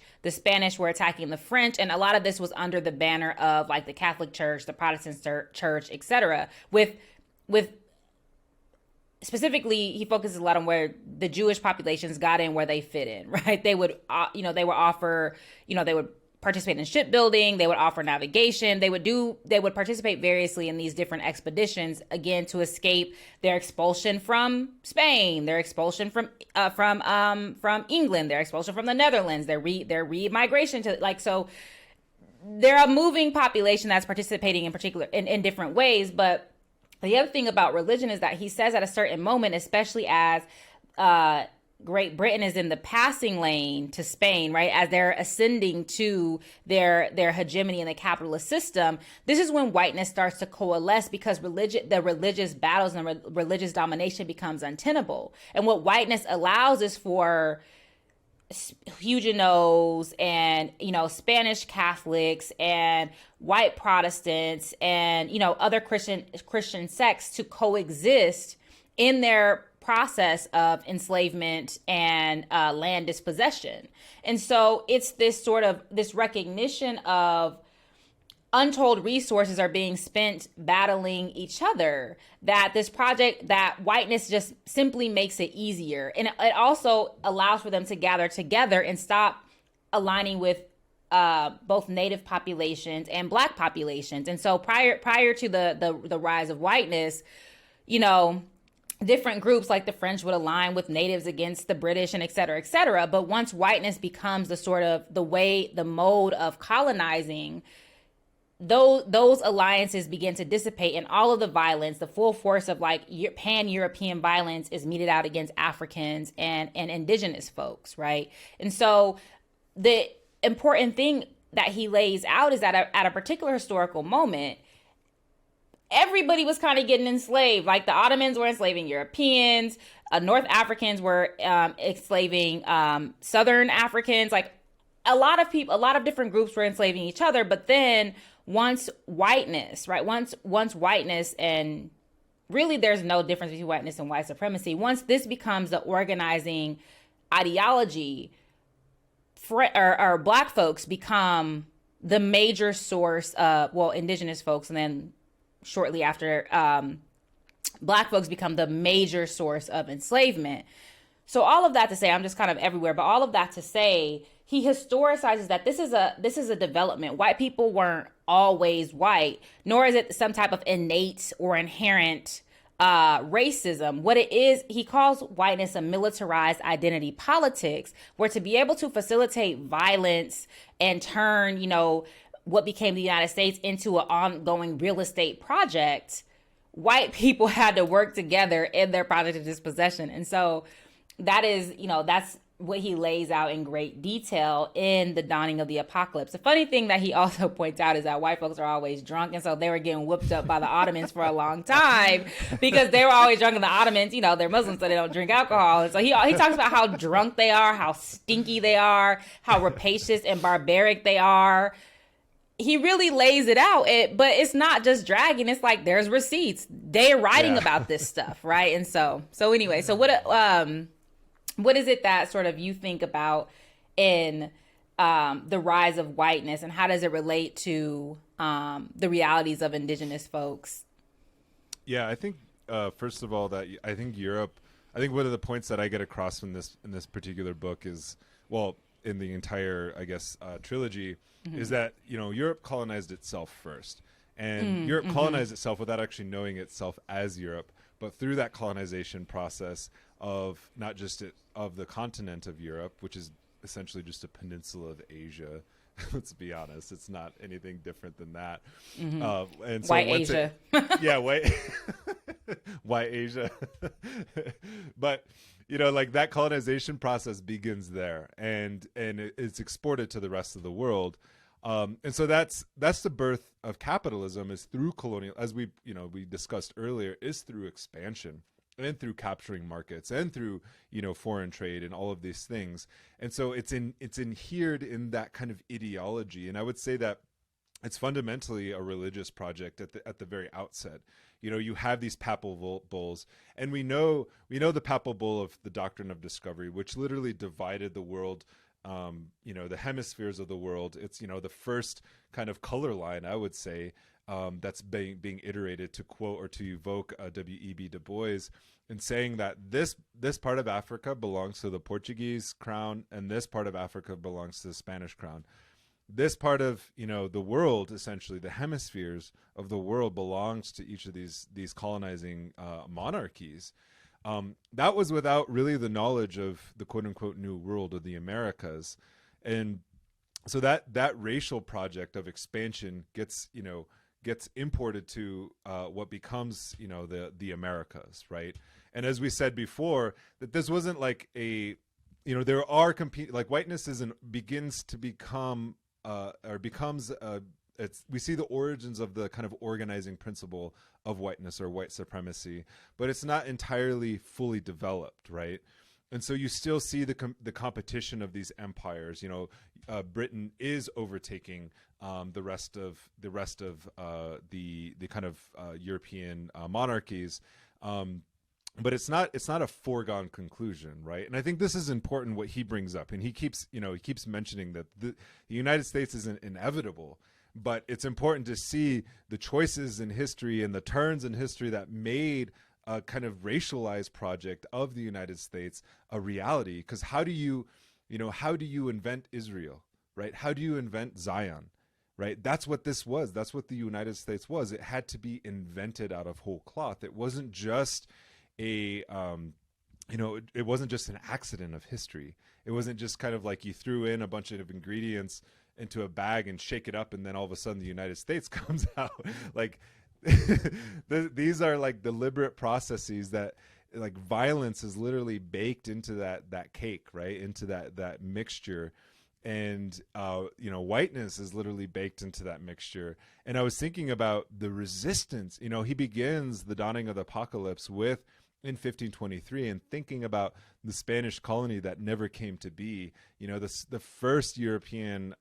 B: were attacking the French, and a lot of this was under the banner of the Catholic Church, the Protestant Church, etc. With specifically, he focuses a lot on where the Jewish populations got in, where they fit in, right? They would, they would participate in shipbuilding, they would offer navigation, they would participate variously in these different expeditions, again, to escape their expulsion from Spain, their expulsion from England, their expulsion from the Netherlands, their re-migration to, so they're a moving population that's participating in different ways. But the other thing about religion is that he says at a certain moment, especially as Great Britain is in the passing lane to Spain, right, as they're ascending to their hegemony in the capitalist system, this is when whiteness starts to coalesce, because the religious battles and religious domination becomes untenable. And what whiteness allows is for Huguenots and, Spanish Catholics and white Protestants and, other Christian sects to coexist in their process of enslavement and land dispossession. And so it's this recognition of untold resources are being spent battling each other, that this project, that whiteness just simply makes it easier. And it also allows for them to gather together and stop aligning with both native populations and Black populations. And so prior to the rise of whiteness, different groups like the French would align with natives against the British and et cetera, et cetera. But once whiteness becomes the mode of colonizing, those alliances begin to dissipate, and all of the violence, the full force of pan-European violence, is meted out against Africans and indigenous folks, right? And so the important thing that he lays out is that at a particular historical moment, everybody was kind of getting enslaved. Like the Ottomans were enslaving Europeans, North Africans were enslaving Southern Africans. Like a lot of people, a lot of different groups were enslaving each other. But then once whiteness, right? Once whiteness, and really there's no difference between whiteness and white supremacy. Once this becomes the organizing ideology, or Black folks become the major source of, well, indigenous folks, and then shortly after, Black folks become the major source of enslavement. So all of that to say, I'm just kind of everywhere, but all of that to say, he historicizes that this is a development. White people weren't always white, nor is it some type of innate or inherent racism. What it is, he calls whiteness a militarized identity politics, where to be able to facilitate violence and turn, what became the United States into an ongoing real estate project, white people had to work together in their project of dispossession. And so that is, that's what he lays out in great detail in The Dawning of the Apocalypse. The funny thing that he also points out is that white folks are always drunk, and so they were getting whooped up by the Ottomans for a long time because they were always drunk, and the Ottomans, they're Muslims, so they don't drink alcohol. And so he talks about how drunk they are, how stinky they are, how rapacious and barbaric they are. He really lays it out, but it's not just dragging. It's like there's receipts. They're writing about this stuff, right? And so anyway, so what is it that sort of you think about in the rise of whiteness, and how does it relate to the realities of indigenous folks?
A: Yeah, I think first of all I think one of the points that I get across in this particular book is, well, in the entire, I guess, trilogy, is that Europe colonized itself first, and Europe colonized itself without actually knowing itself as Europe, but through that colonization process of not just of the continent of Europe, which is essentially just a peninsula of Asia. Let's be honest, it's not anything different than that. And so
B: white Asia.
A: White Asia. But like that colonization process begins there, and it's exported to the rest of the world. And so that's the birth of capitalism, is through colonial, as we discussed earlier, is through expansion and through capturing markets and through foreign trade and all of these things. And so it's inhered in that kind of ideology. And I would say that it's fundamentally a religious project at the very outset. You have these papal bulls, and we know the papal bull of the Doctrine of Discovery, which literally divided the world, the hemispheres of the world. It's the first kind of color line, I would say, that's being iterated, to quote or to evoke W.E.B. Du Bois, in saying that this part of Africa belongs to the Portuguese crown, and this part of Africa belongs to the Spanish crown. This part of the world, essentially the hemispheres of the world, belongs to each of these colonizing monarchies. That was without really the knowledge of the quote unquote New World, or the Americas. And so that racial project of expansion gets imported to what becomes the Americas, right? And as we said before, that this wasn't like a there are whiteness begins to become or becomes we see the origins of the kind of organizing principle of whiteness or white supremacy, but it's not entirely fully developed, right? And so you still see the competition of these empires. Britain is overtaking the rest of the kind of European monarchies, but it's not a foregone conclusion, right? And I think this is important what he brings up, and he keeps mentioning that the United States isn't inevitable, but it's important to see the choices in history and the turns in history that made a kind of racialized project of the United States a reality. Because how do you invent Israel, right? How do you invent Zion, right? That's what this was. That's what the United States was. It had to be invented out of whole cloth. It wasn't just it wasn't just an accident of history. It wasn't just kind of like you threw in a bunch of ingredients into a bag and shake it up, and then all of a sudden the United States comes out. Like these are like deliberate processes that, like, violence is literally baked into that cake, right? Into that mixture. and whiteness is literally baked into that mixture. And I was thinking about the resistance. He begins the dawning of the apocalypse with in 1523, and thinking about the Spanish colony that never came to be. The first European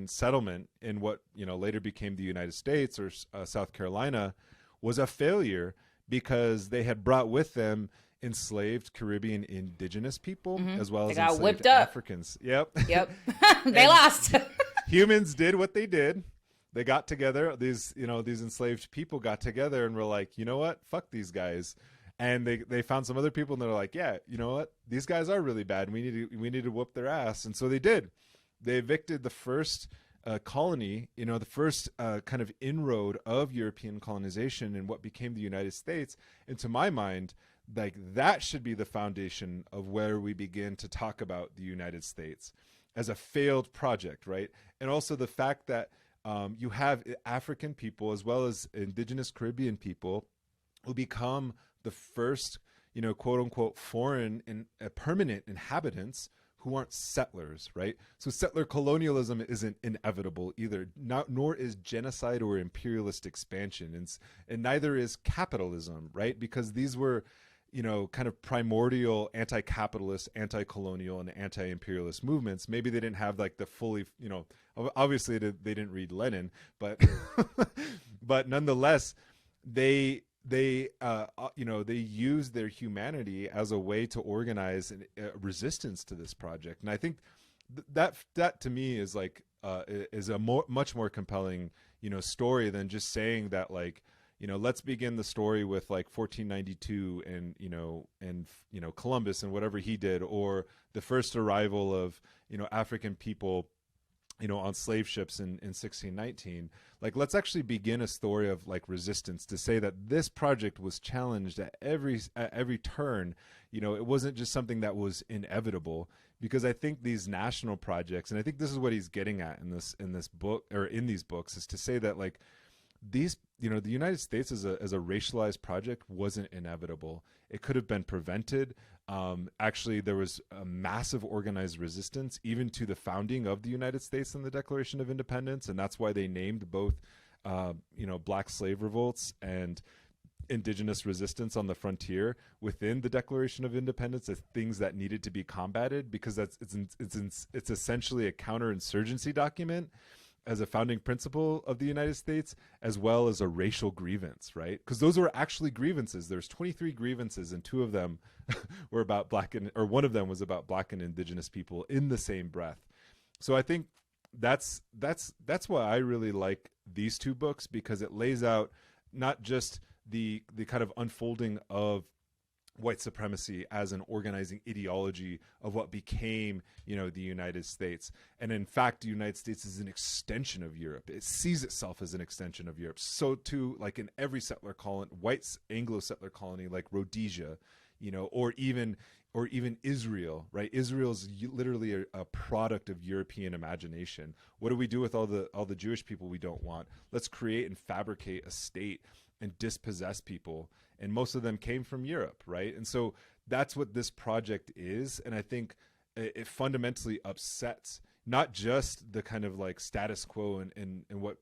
A: settlement in what later became the United States or South Carolina was a failure because they had brought with them enslaved Caribbean indigenous people as well as enslaved
B: whipped up.
A: Africans. Yep.
B: They lost.
A: Humans did what they did. They got together. These enslaved people got together and were like, you know what? Fuck these guys. And they found some other people and they're like, yeah, you know what? These guys are really bad. We need to whoop their ass. And so they did. They evicted the first colony, the first kind of inroad of European colonization in what became the United States. And to my mind, like that should be the foundation of where we begin to talk about the United States as a failed project, right? And also the fact that you have African people as well as indigenous Caribbean people who become the first, quote unquote, foreign and permanent inhabitants who aren't settlers, right? So settler colonialism isn't inevitable either, nor is genocide or imperialist expansion, and neither is capitalism, right? Because these were, kind of primordial anti-capitalist, anti-colonial, and anti-imperialist movements. Maybe they didn't have like the fully, obviously they didn't read Lenin, but but nonetheless, they use their humanity as a way to organize a resistance to this project. And I think that to me is like is a much more compelling story than just saying that like let's begin the story with like 1492 and Columbus and whatever he did, or the first arrival of African people on slave ships in 1619. Like, let's actually begin a story of like resistance to say that this project was challenged at every turn. It wasn't just something that was inevitable, because I think these national projects, and I think this is what he's getting at in this book, or in these books, is to say that like these, the United States as a racialized project wasn't inevitable. It could have been prevented. Actually, there was a massive organized resistance even to the founding of the United States and the Declaration of Independence, and that's why they named both, Black slave revolts and indigenous resistance on the frontier within the Declaration of Independence as things that needed to be combated, because it's essentially a counterinsurgency document as a founding principle of the United States, as well as a racial grievance, right? Because those were actually grievances. There's 23 grievances, and two of them were about one of them was about Black and indigenous people in the same breath. So I think that's why I really like these two books, because it lays out not just the kind of unfolding of white supremacy as an organizing ideology of what became, the United States. And in fact, the United States is an extension of Europe. It sees itself as an extension of Europe. So too, like in every settler colony, white Anglo settler colony, like Rhodesia, or even Israel, right? Israel's literally a product of European imagination. What do we do with all the Jewish people we don't want? Let's create and fabricate a state and dispossess people. And most of them came from Europe, right? And so that's what this project is. And I think it fundamentally upsets not just the kind of like status quo and what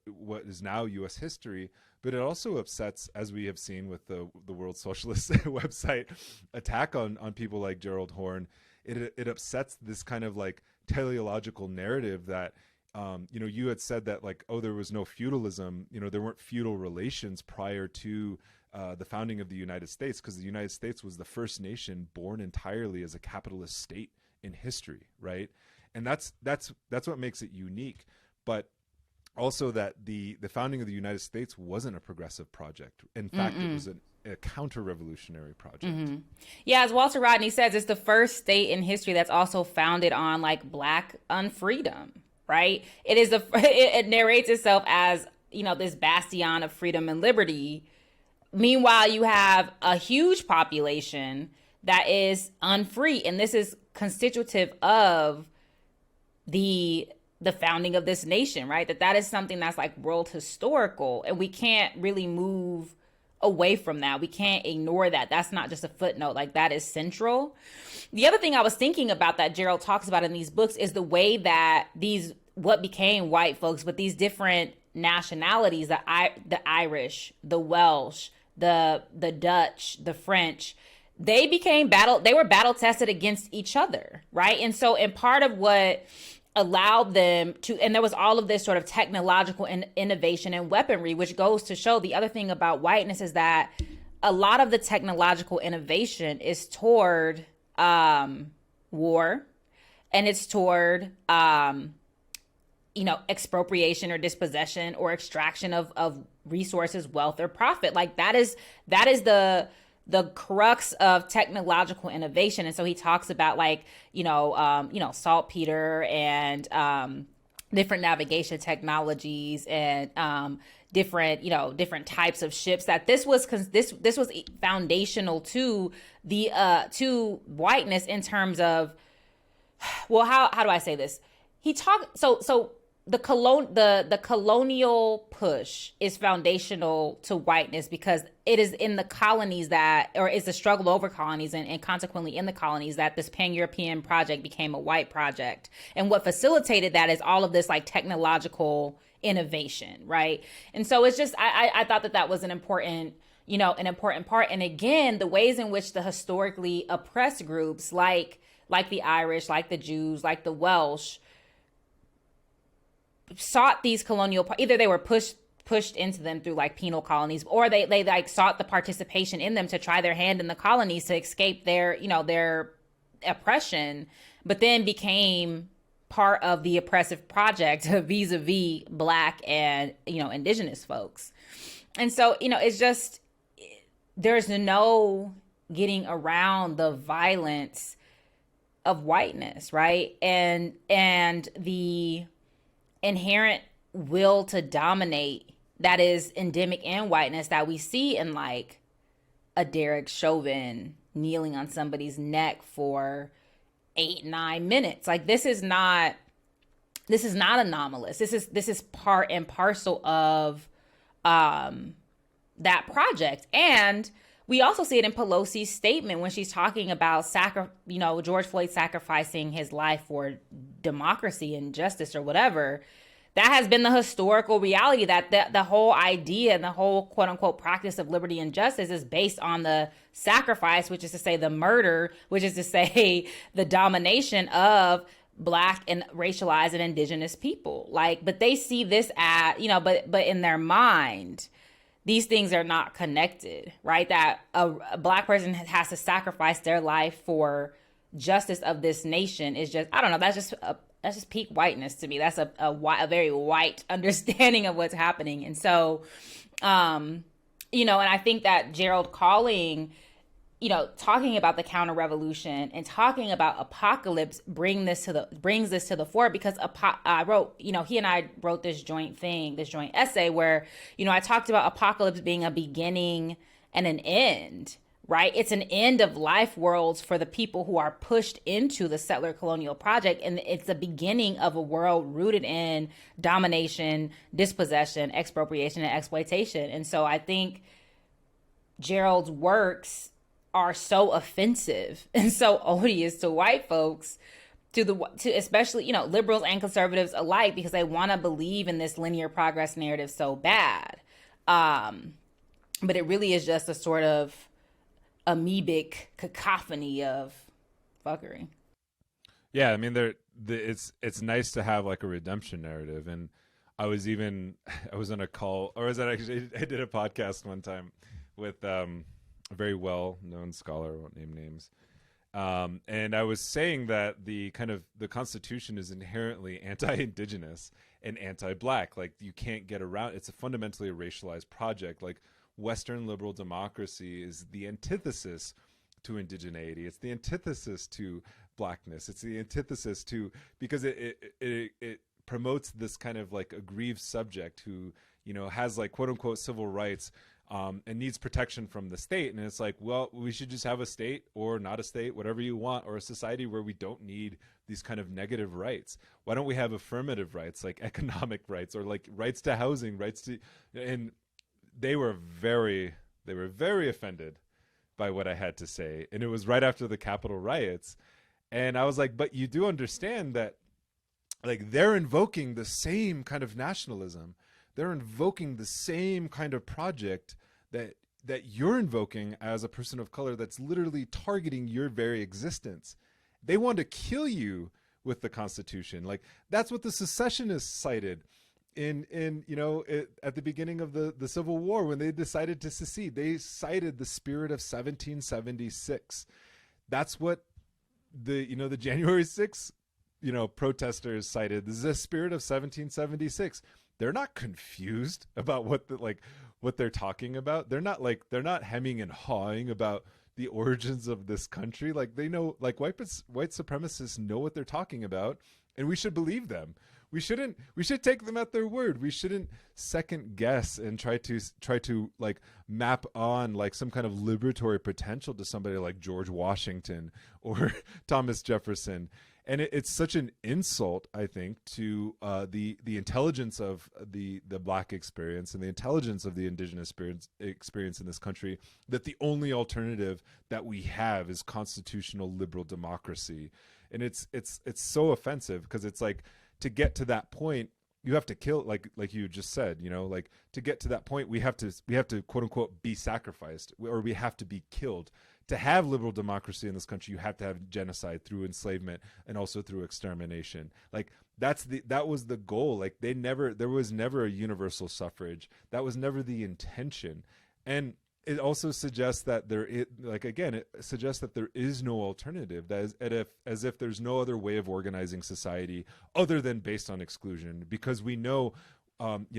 A: is now U.S. history, but it also upsets, as we have seen with the World Socialist website attack on people like Gerald Horne. It upsets this kind of like teleological narrative that you had said that like, oh, there was no feudalism, there weren't feudal relations prior to the founding of the United States, because the United States was the first nation born entirely as a capitalist state in history, right? And that's what makes it unique. But also that the founding of the United States wasn't a progressive project. In fact, it was a counter-revolutionary project. Mm-hmm.
B: Yeah, as Walter Rodney says, it's the first state in history that's also founded on like Black unfreedom, right? It narrates itself as, this bastion of freedom and liberty. Meanwhile, you have a huge population that is unfree, and this is constitutive of the founding of this nation, right? That is something that's like world historical, and we can't really move away from that. We can't ignore that. That's not just a footnote. Like, that is central. The other thing I was thinking about that Gerald talks about in these books is the way that these, what became white folks, but these different nationalities, the Irish, the Welsh, the Dutch, the French, they were battle tested against each other, right? And so, and part of what allowed them to, and there was all of this sort of technological innovation and weaponry, which goes to show the other thing about whiteness is that a lot of the technological innovation is toward war, and it's toward expropriation or dispossession or extraction of resources, wealth, or profit. Like, that is the crux of technological innovation. And so he talks about saltpeter and different navigation technologies and different types of ships, that this was foundational to the to whiteness in terms of, well, how do I say this? He talked so the colonial push is foundational to whiteness because it is in the colonies or it's the struggle over colonies and consequently in the colonies that this pan-European project became a white project. And what facilitated that is all of this like technological innovation, right? And so it's just, I thought that was an important part. And again, the ways in which the historically oppressed groups like the Irish, like the Jews, like the Welsh, sought these colonial, either they were pushed into them through like penal colonies, or they like sought the participation in them to try their hand in the colonies to escape their oppression, but then became part of the oppressive project vis-a-vis Black and indigenous folks. And so it's just, there's no getting around the violence of whiteness, right? And the inherent will to dominate that is endemic in whiteness that we see in like a Derek Chauvin kneeling on somebody's neck for 8-9 minutes. Like, this is not anomalous. This is part and parcel of that project. And we also see it in Pelosi's statement when she's talking about George Floyd sacrificing his life for democracy and justice or whatever. That has been the historical reality, that the whole idea and the whole quote unquote practice of liberty and justice is based on the sacrifice, which is to say the murder, which is to say the domination of Black and racialized and indigenous people. Like, but they see this at, but in their mind, these things are not connected, right? That a Black person has to sacrifice their life for justice of this nation is just, I don't know, that's just peak whiteness to me. That's a very white understanding of what's happening. And so, and I think that Gerald calling, talking about the counter revolution and talking about apocalypse brings this to the fore, because I wrote, he and I wrote this joint essay where, I talked about apocalypse being a beginning and an end, right? It's an end of life worlds for the people who are pushed into the settler colonial project. And it's the beginning of a world rooted in domination, dispossession, expropriation, and exploitation. And so I think Gerald's works are so offensive and so odious to white folks, to especially, liberals and conservatives alike, because they want to believe in this linear progress narrative so bad. But it really is just a sort of amoebic cacophony of fuckery.
A: Yeah, I mean, it's nice to have like a redemption narrative. And I was on a call, or I did a podcast one time with a very well-known scholar, I won't name names, and I was saying that the Constitution is inherently anti-indigenous and anti-Black. Like, you can't get around. It's fundamentally a racialized project. Like, Western liberal democracy is the antithesis to indigeneity. It's the antithesis to Blackness. It's the antithesis to, because it promotes this kind of like aggrieved subject who, has like quote unquote civil rights, and needs protection from the state. And it's like, well, we should just have a state or not a state, whatever you want, or a society where we don't need these kind of negative rights. Why don't we have affirmative rights, like economic rights, or like rights to housing, and they were very, They were very offended by what I had to say. And it was right after the Capitol riots. And I was like, but you do understand that, like, they're invoking the same kind of nationalism. They're invoking the same kind of project that you're invoking as a person of color that's literally targeting your very existence. They want to kill you with the Constitution. Like, that's what the secessionists cited in at the beginning of the Civil War when they decided to secede. They cited the spirit of 1776. That's what the January 6th protesters cited. This is the spirit of 1776. They're not confused about what they're talking about. They're not hemming and hawing about the origins of this country. Like, they know, like, white supremacists know what they're talking about, and we should believe them. We should take them at their word. We shouldn't second guess and try to like map on like some kind of liberatory potential to somebody like George Washington or Thomas Jefferson. And it's such an insult, I think, to the intelligence of the Black experience and the intelligence of the indigenous experience in this country, that the only alternative that we have is constitutional liberal democracy. And it's so offensive, because it's like, to get to that point, you have to kill, like you just said, like, to get to that point, we have to quote unquote be sacrificed, or we have to be killed. To have liberal democracy in this country, you have to have genocide through enslavement and also through extermination. Like, that was the goal. Like, there was never a universal suffrage. That was never the intention. And it also suggests that it suggests that there is no alternative. That is, as if there's no other way of organizing society other than based on exclusion. Because we know, Du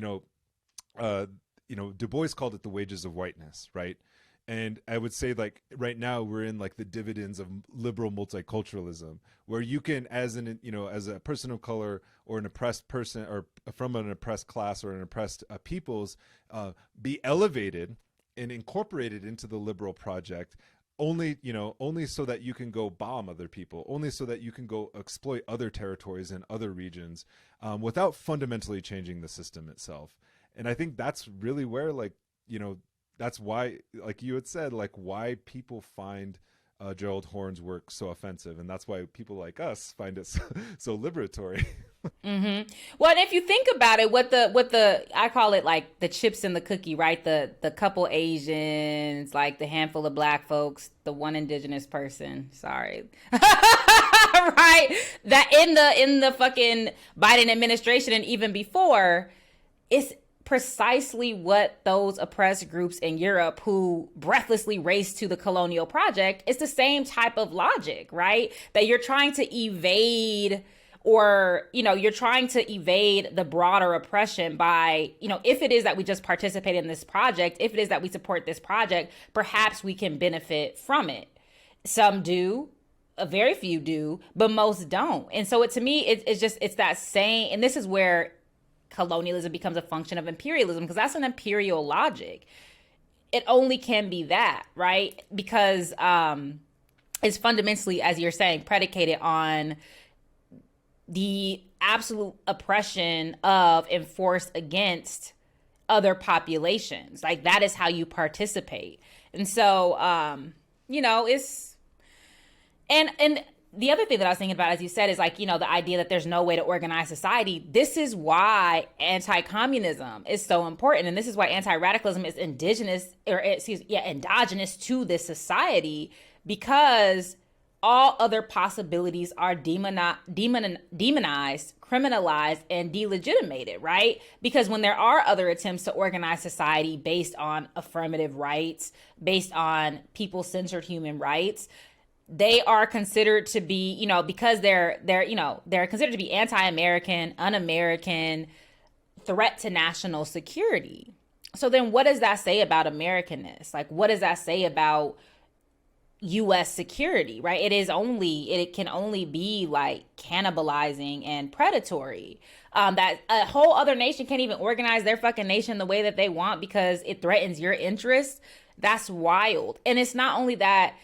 A: Bois called it the wages of whiteness, right? And I would say, like, right now we're in like the dividends of liberal multiculturalism, where you can, as a person of color or an oppressed person, or from an oppressed class or an oppressed peoples, be elevated and incorporated into the liberal project, only so that you can go bomb other people, only so that you can go exploit other territories and other regions, without fundamentally changing the system itself. And I think that's really where, that's why, like you had said, like, why people find Gerald Horne's work so offensive, and that's why people like us find it so liberatory.
B: Mm-hmm. Well, and if you think about it, what the I call it like the chips in the cookie, right? The couple Asians, like the handful of Black folks, the one indigenous person. Sorry, right? That in the fucking Biden administration and even before, it's precisely what those oppressed groups in Europe who breathlessly raced to the colonial project. It's the same type of logic, right? That you're trying to evade, or, you're trying to evade the broader oppression by, if it is that we just participate in this project, if it is that we support this project, perhaps we can benefit from it. Some do, a very few do, but most don't. And so to me, it's that same, and this is where colonialism becomes a function of imperialism, because that's an imperial logic. It only can be that, right? Because it's fundamentally, as you're saying, predicated on the absolute oppression of and force against other populations. Like, that is how you participate. And so, it's, and the other thing that I was thinking about, as you said, is like, the idea that there's no way to organize society. This is why anti-communism is so important. And this is why anti-radicalism is endogenous to this society, because all other possibilities are demonized, criminalized, and delegitimated, right? Because when there are other attempts to organize society based on affirmative rights, based on people-centered human rights, they are considered to be, because they're considered to be anti-American, un-American, threat to national security. So then what does that say about Americanness? Like, what does that say about U.S. security, right? It can only be like cannibalizing and predatory. That a whole other nation can't even organize their fucking nation the way that they want because it threatens your interests. That's wild. And it's not only that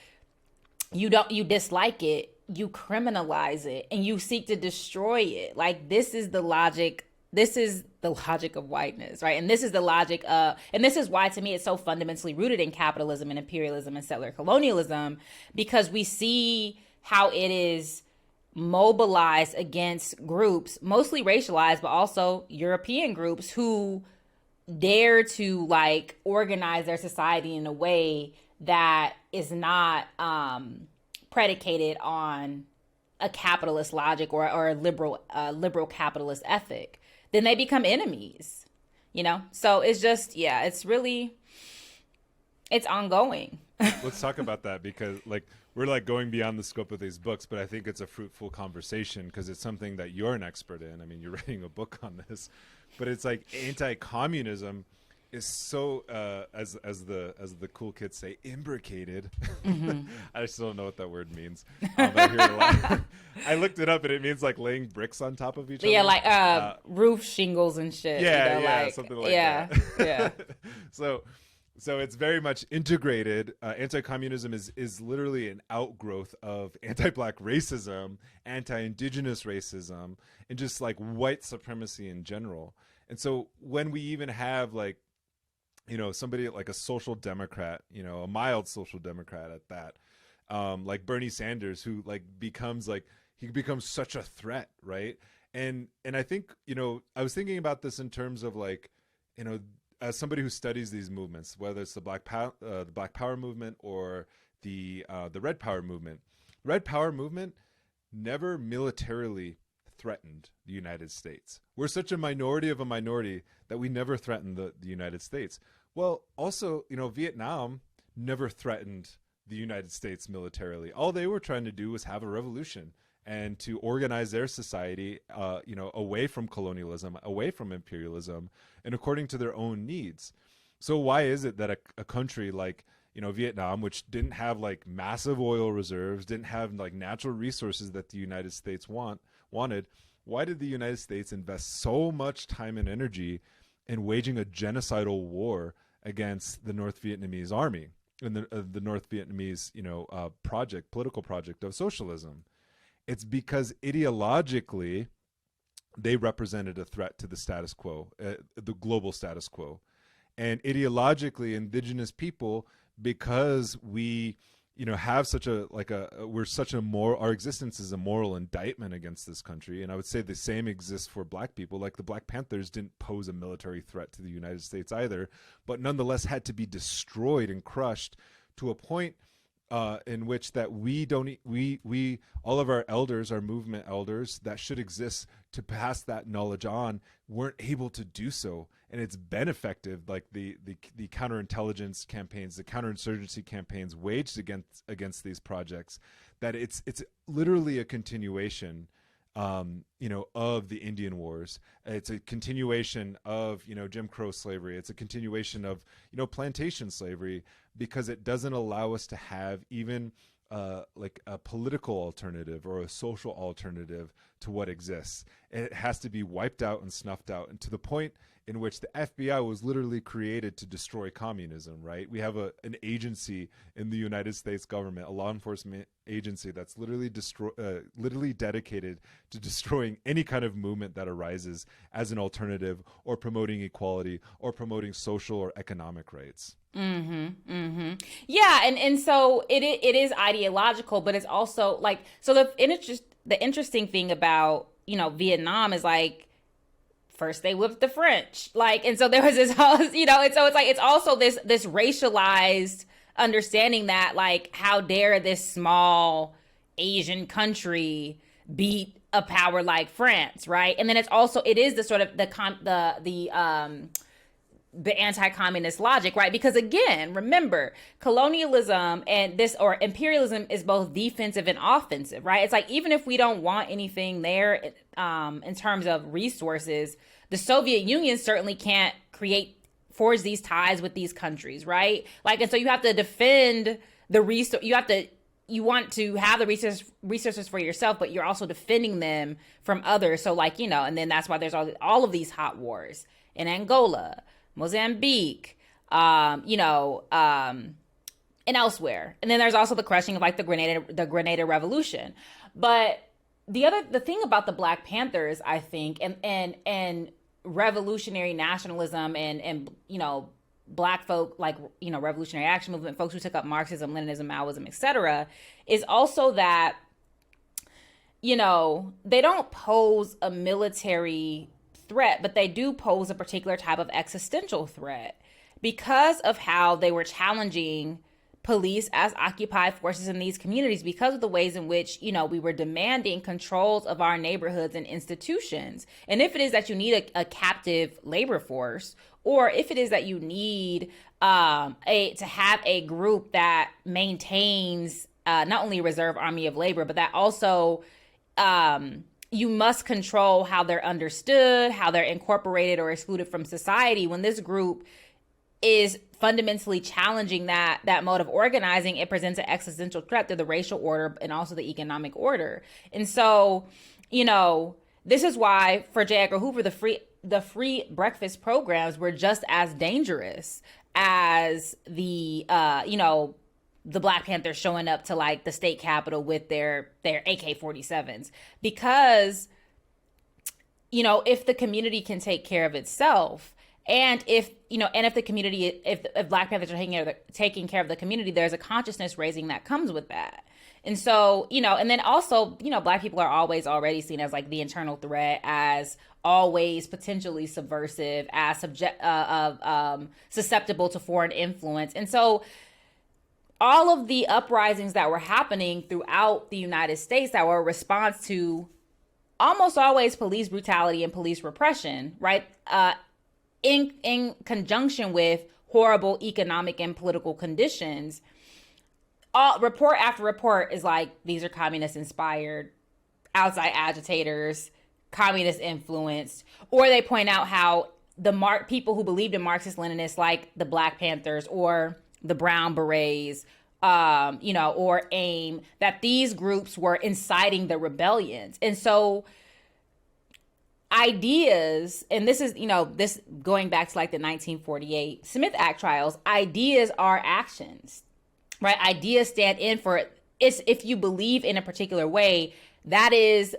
B: you dislike it, you criminalize it and you seek to destroy it. Like, this is the logic this is the logic of whiteness, right? And this is the logic of, and this is why to me it's so fundamentally rooted in capitalism and imperialism and settler colonialism, because we see how it is mobilized against groups, mostly racialized, but also European groups who dare to like organize their society in a way that is not predicated on a capitalist logic or a liberal capitalist ethic. Then they become enemies, you know? So it's just, yeah, it's ongoing.
A: Let's talk about that, because like we're like going beyond the scope of these books, but I think it's a fruitful conversation because it's something that you're an expert in. I mean, you're writing a book on this, but it's like anti-communism is so as the cool kids say, imbricated. Mm-hmm. I still don't know what that word means. I hear it a lot. I looked it up and it means like laying bricks on top of each other.
B: Yeah, like roof shingles and shit.
A: Yeah,
B: you know,
A: yeah, something like that.
B: Yeah.
A: So it's very much integrated. Anti-communism is literally an outgrowth of anti-black racism, anti-indigenous racism, and just like white supremacy in general. And so when we even have like, you know, somebody like a social democrat, you know, a mild social democrat at that, like Bernie Sanders, who like becomes such a threat, right? And I think, you know, I was thinking about this in terms of like, you know, as somebody who studies these movements, whether it's the Black Power movement or the Red Power movement, Red Power movement never militarily threatened the United States. We're such a minority of a minority that we never threatened the United States. Well, also, you know, Vietnam never threatened the United States militarily. All they were trying to do was have a revolution and to organize their society, you know, away from colonialism, away from imperialism, and according to their own needs. So why is it that a country like, you know, Vietnam, which didn't have like massive oil reserves, didn't have like natural resources that the United States wanted, why did the United States invest so much time and energy in waging a genocidal war against the North Vietnamese army and the North Vietnamese, you know, political project of socialism? It's because ideologically they represented a threat to the status quo, the global status quo. And ideologically, indigenous people, because we, you know, have such a, like we're such a our existence is a moral indictment against this country. And I would say the same exists for black people. Like the Black Panthers didn't pose a military threat to the United States either, but nonetheless had to be destroyed and crushed to a point in which that we all of our elders, our movement elders that should exist to pass that knowledge on, weren't able to do so. And it's been effective, like the counterintelligence campaigns, the counterinsurgency campaigns waged against these projects, that it's literally a continuation, you know, of the Indian Wars. It's a continuation of, you know, Jim Crow slavery. It's a continuation of, you know, plantation slavery, because it doesn't allow us to have even like a political alternative or a social alternative to what exists. It has to be wiped out and snuffed out, and to the point in which the FBI was literally created to destroy communism, right? We have an agency in the United States government, a law enforcement agency that's literally dedicated to destroying any kind of movement that arises as an alternative, or promoting equality, or promoting social or economic rights.
B: Mm-hmm. Mm-hmm. Yeah, and so it is ideological, but it's also like, so the interesting thing about, you know, Vietnam is like, first they whipped the French, like, and so there was this whole, you know, and so it's like, it's also this racialized understanding that, like, how dare this small Asian country beat a power like France, right? And then it is the sort of the anti-communist logic, right? Because again, remember, colonialism or imperialism is both defensive and offensive, right? It's like, even if we don't want anything there in terms of resources, the Soviet Union certainly can't forge these ties with these countries, right? Like, and so you have to defend the resource. You want to have the resources for yourself, but you're also defending them from others. So, like, you know, and then that's why there's all of these hot wars in Angola, Mozambique, you know, and elsewhere. And then there's also the crushing of like the Grenada Revolution. But the thing about the Black Panthers, I think, and revolutionary nationalism and black folk, like, revolutionary action movement, folks who took up Marxism, Leninism, Maoism, etc., is also that, they don't pose a military threat, but they do pose a particular type of existential threat because of how they were challenging police as occupied forces in these communities, because of the ways in which, we were demanding controls of our neighborhoods and institutions. And if it is that you need a captive labor force, or if it is that you need to have a group that maintains not only a reserve army of labor, but that also you must control how they're understood, how they're incorporated or excluded from society. When this group is fundamentally challenging that mode of organizing, it presents an existential threat to the racial order and also the economic order. And so, this is why for J. Edgar Hoover, the free breakfast programs were just as dangerous as the Black Panthers showing up to like the state capitol with their AK-47s, because, if the community can take care of itself, and if the community, if Black Panthers are taking care of the community, there's a consciousness raising that comes with that. And so, and then also, Black people are always already seen as like the internal threat, as always potentially subversive, as susceptible to foreign influence. And so all of the uprisings that were happening throughout the United States that were a response to almost always police brutality and police repression, right? In conjunction with horrible economic and political conditions, report after report is like, these are communist inspired, outside agitators, communist influenced, or they point out how the people who believed in Marxist Leninists, like the Black Panthers or the Brown Berets, or AIM, that these groups were inciting the rebellions. And so ideas, and this is, this going back to like the 1948 Smith Act trials, ideas are actions, right? Ideas stand in for it. It's, if you believe in a particular way, that is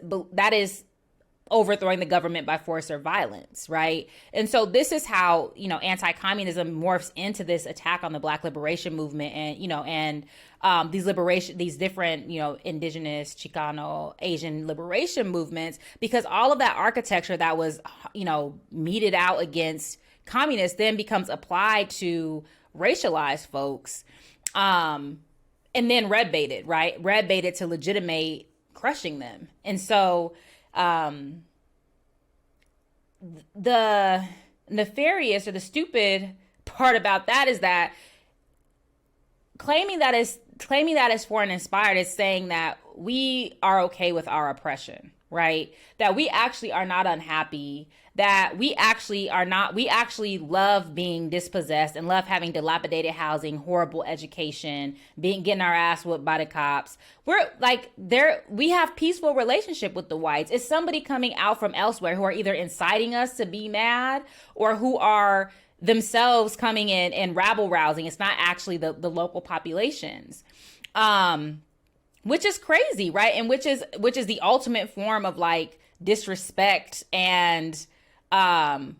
B: overthrowing the government by force or violence, right? And so this is how, anti-communism morphs into this attack on the Black liberation movement and, these different, indigenous, Chicano, Asian liberation movements, because all of that architecture that was, meted out against communists then becomes applied to racialized folks, and then red baited, right? Red baited to legitimate crushing them. And so, the nefarious or the stupid part about that is that claiming that is foreign inspired is saying that we are okay with our oppression, right? That we actually are not unhappy, that we actually love being dispossessed and love having dilapidated housing, horrible education, getting our ass whooped by the cops. We're like, we have peaceful relationship with the whites. It's somebody coming out from elsewhere who are either inciting us to be mad or who are themselves coming in and rabble rousing. It's not actually the local populations. Which is crazy, right? And which is the ultimate form of like disrespect and white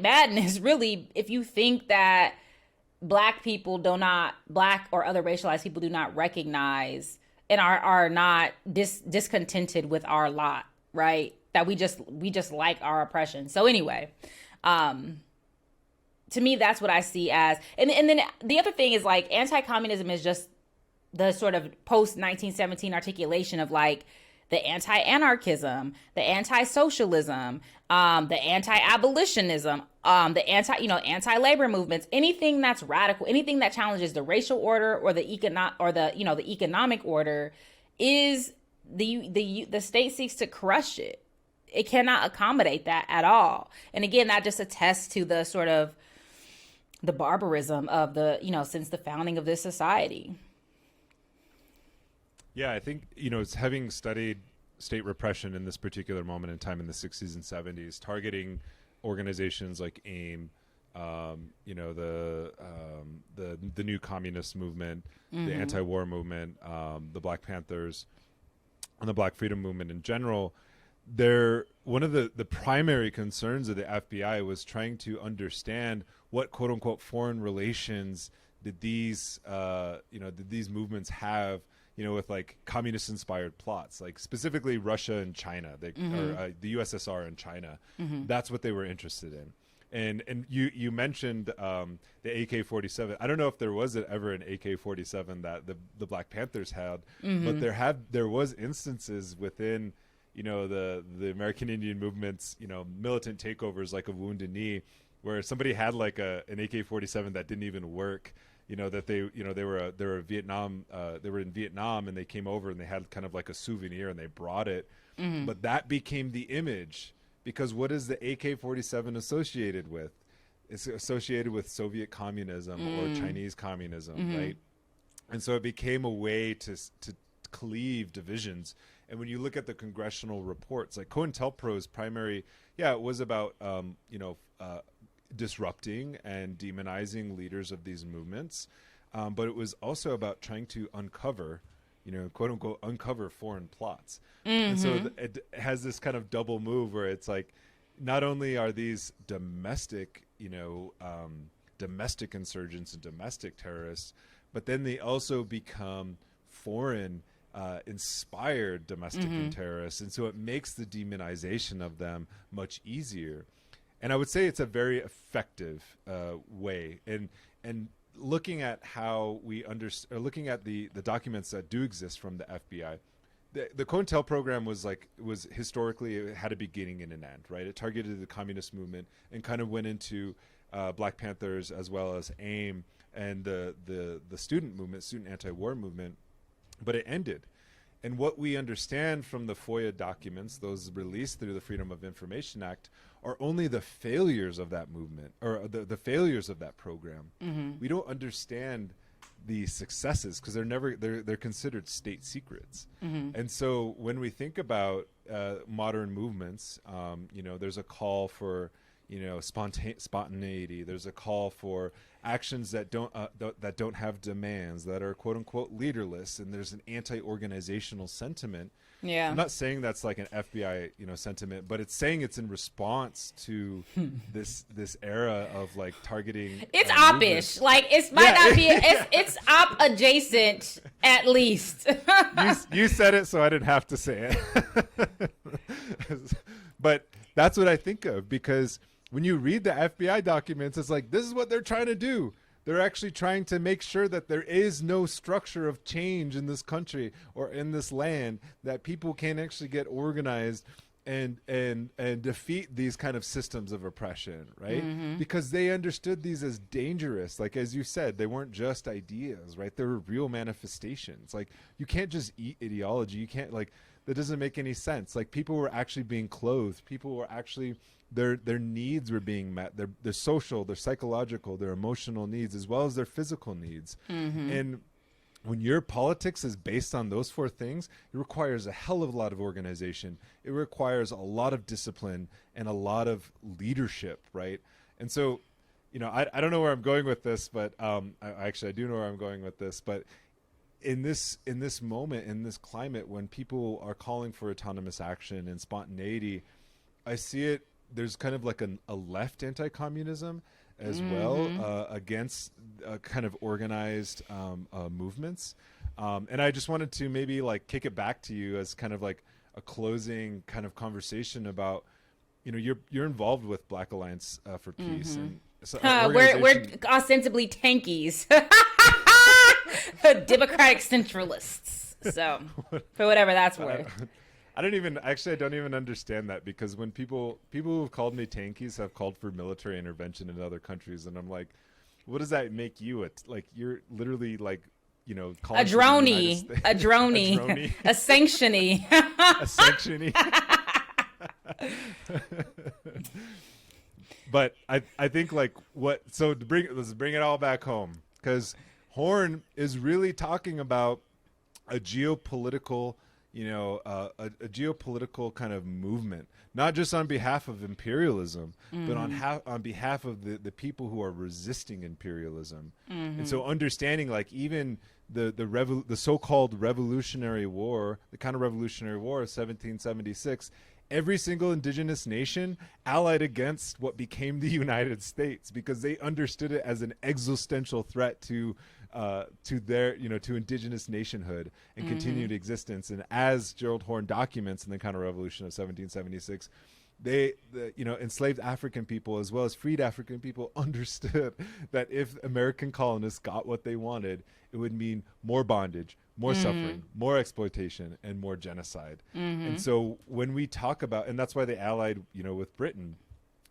B: madness, really, if you think that Black or other racialized people do not recognize and are not discontented with our lot, right? That we just like our oppression. So anyway, to me, that's what I see as, and then the other thing is like anti-communism is just the sort of post-1917 articulation of like the anti-anarchism, the anti-socialism, the anti-abolitionism, the anti-labor movements, anything that's radical, anything that challenges the racial order or the economic order, is the state seeks to crush it. It cannot accommodate that at all. And again, that just attests to the sort of the barbarism of since the founding of this society.
A: Yeah, I think, it's having studied state repression in this particular moment in time in the 60s and 70s, targeting organizations like AIM, the new communist movement, the anti-war movement, the Black Panthers, and the Black freedom movement in general, one of the primary concerns of the FBI was trying to understand what quote unquote foreign relations did these movements have, with like communist inspired plots, like specifically Russia and China, or the USSR and China. That's what they were interested in. And you mentioned the AK-47. I don't know if there was ever an AK-47 that the Black Panthers had, but there was instances within the American Indian movement's militant takeovers, like of Wounded Knee, where somebody had like an AK-47 that didn't even work. That they were Vietnam, they were in Vietnam, and they came over and they had kind of like a souvenir and they brought it, but that became the image. Because what is the AK-47 associated with? It's associated with Soviet communism or Chinese communism, right? And so it became a way to cleave divisions. And when you look at the congressional reports, like Cointelpro's primary, it was about disrupting and demonizing leaders of these movements, but it was also about trying to uncover, quote unquote, uncover foreign plots. And so it has this kind of double move where it's like, not only are these domestic, domestic insurgents and domestic terrorists, but then they also become foreign inspired domestic terrorists. And so it makes the demonization of them much easier. And I would say it's a very effective way. And looking at how looking at the documents that do exist from the FBI, the Cointel program was historically, it had a beginning and an end, right? It targeted the communist movement and kind of went into Black Panthers as well as AIM and the student movement, student anti-war movement, but it ended. And what we understand from the FOIA documents, those released through the Freedom of Information Act, are only the failures of that movement, or the failures of that program. We don't understand the successes because they're considered state secrets. And so when we think about modern movements, there's a call for spontaneity. There's a call for actions that don't have demands, that are quote unquote leaderless, and there's an anti-organizational sentiment. I'm not saying that's like an FBI sentiment, but it's saying it's in response to this era of like targeting. It's
B: op-ish, like it might not be. It's op adjacent at least.
A: You said it, so I didn't have to say it. But that's what I think of, because when you read the FBI documents, it's like, this is what they're trying to do. They're actually trying to make sure that there is no structure of change in this country or in this land, that people can actually get organized and defeat these kind of systems of oppression, right? Because they understood these as dangerous. Like, as you said, they weren't just ideas, right? They were real manifestations. Like, you can't just eat ideology. You can't, like, that doesn't make any sense. Like, people were actually being clothed. People were actually, their needs were being met. Their social, their psychological, their emotional needs, as well as their physical needs. And when your politics is based on those four things, it requires a hell of a lot of organization. It requires a lot of discipline and a lot of leadership, right? And so, I don't know where I'm going with this, but I do know where I'm going with this, but in this moment, in this climate, when people are calling for autonomous action and spontaneity, I see it, there's kind of like a left anti-communism as well, against kind of organized movements. And I just wanted to maybe like kick it back to you as kind of like a closing kind of conversation about, you're involved with Black Alliance for Peace. And so
B: we're ostensibly tankies. Democratic centralists. So, for whatever that's worth.
A: I don't even understand that, because when people who've called me tankies have called for military intervention in other countries, and I'm like, what does that make you? Like, you're literally like, calling
B: a droney, a sanctiony,
A: a sanctiony. But I think like let's bring it all back home, because Horne is really talking about a geopolitical, a geopolitical kind of movement, not just on behalf of imperialism, but on behalf of the people who are resisting imperialism. And so understanding like even the so-called Revolutionary War, the counter-revolutionary war of 1776, every single indigenous nation allied against what became the United States because they understood it as an existential threat to their, to indigenous nationhood and continued existence. And as Gerald Horne documents in the Counter-Revolution of 1776, the enslaved African people as well as freed African people understood that if American colonists got what they wanted, it would mean more bondage, more suffering, more exploitation, and more genocide. And so when we talk about, and that's why they allied, with Britain.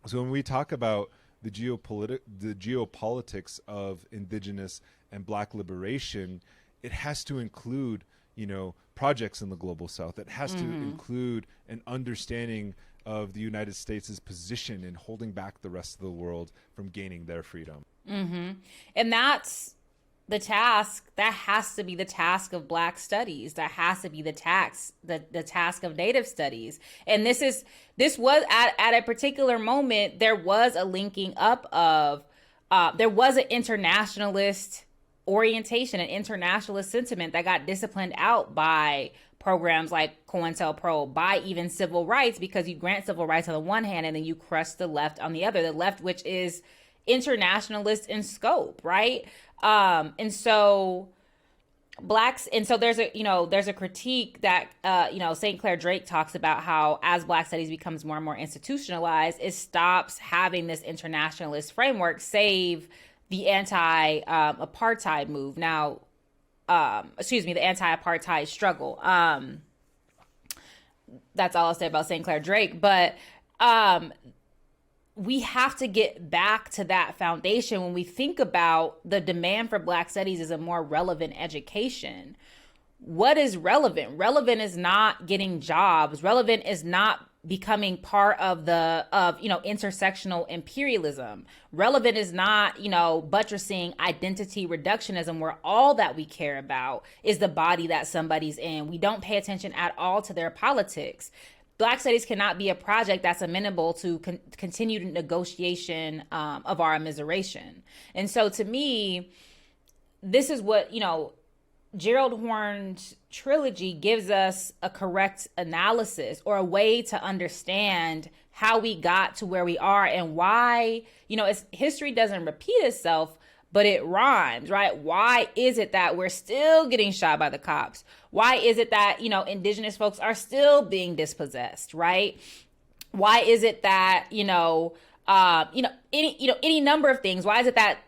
A: So when we talk about the geopolitics of indigenous and black liberation, it has to include, projects in the global South. It has to include an understanding of the United States' position in holding back the rest of the world from gaining their freedom.
B: And that's the task. That has to be the task of Black studies. That has to be the task of Native studies. And this was at a particular moment, there was a linking up of, there was an internationalist orientation, an internationalist sentiment that got disciplined out by programs like Cointelpro, by even civil rights, because you grant civil rights on the one hand and then you crush the left on the other, the left, which is internationalist in scope, right? And so Blacks, and so there's a critique that, St. Clair Drake talks about how as Black studies becomes more and more institutionalized, it stops having this internationalist framework, save the anti-apartheid move. Now, the anti-apartheid struggle. That's all I'll say about St. Clair Drake. But we have to get back to that foundation when we think about the demand for Black studies as a more relevant education. What is relevant? Relevant is not getting jobs. Relevant is not becoming part of intersectional imperialism. Relevant is not, buttressing identity reductionism, where all that we care about is the body that somebody's in. We don't pay attention at all to their politics. Black studies cannot be a project that's amenable to continued negotiation of our immiseration. And so to me, this is what, Gerald Horne's trilogy gives us a correct analysis or a way to understand how we got to where we are and why, history doesn't repeat itself, but it rhymes, right? Why is it that we're still getting shot by the cops? Why is it that, indigenous folks are still being dispossessed, right? Why is it that, any number of things? Why is it that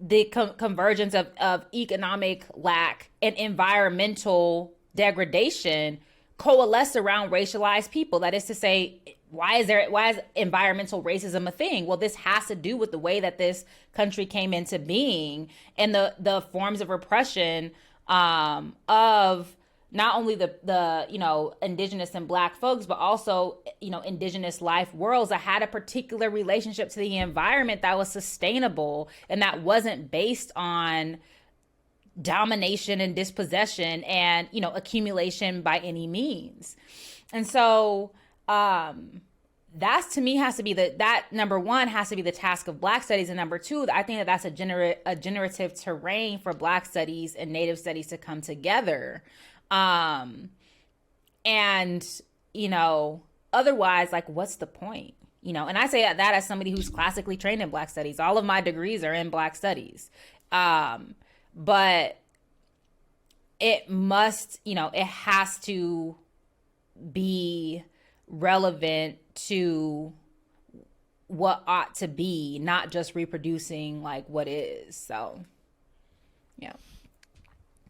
B: the convergence of economic lack and environmental degradation coalesce around racialized people? That is to say, why is environmental racism a thing? Well, this has to do with the way that this country came into being and the forms of repression of not only the indigenous and Black folks, but also, indigenous life worlds that had a particular relationship to the environment that was sustainable and that wasn't based on domination and dispossession and, accumulation by any means. And so, that's, to me, has to be that number one has to be the task of Black studies. And number two, I think that's a generative terrain for Black studies and Native studies to come together. Otherwise, like, what's the point? And I say that as somebody who's classically trained in Black studies. All of my degrees are in Black studies. But it must, it has to be relevant to what ought to be, not just reproducing like what is. So, yeah.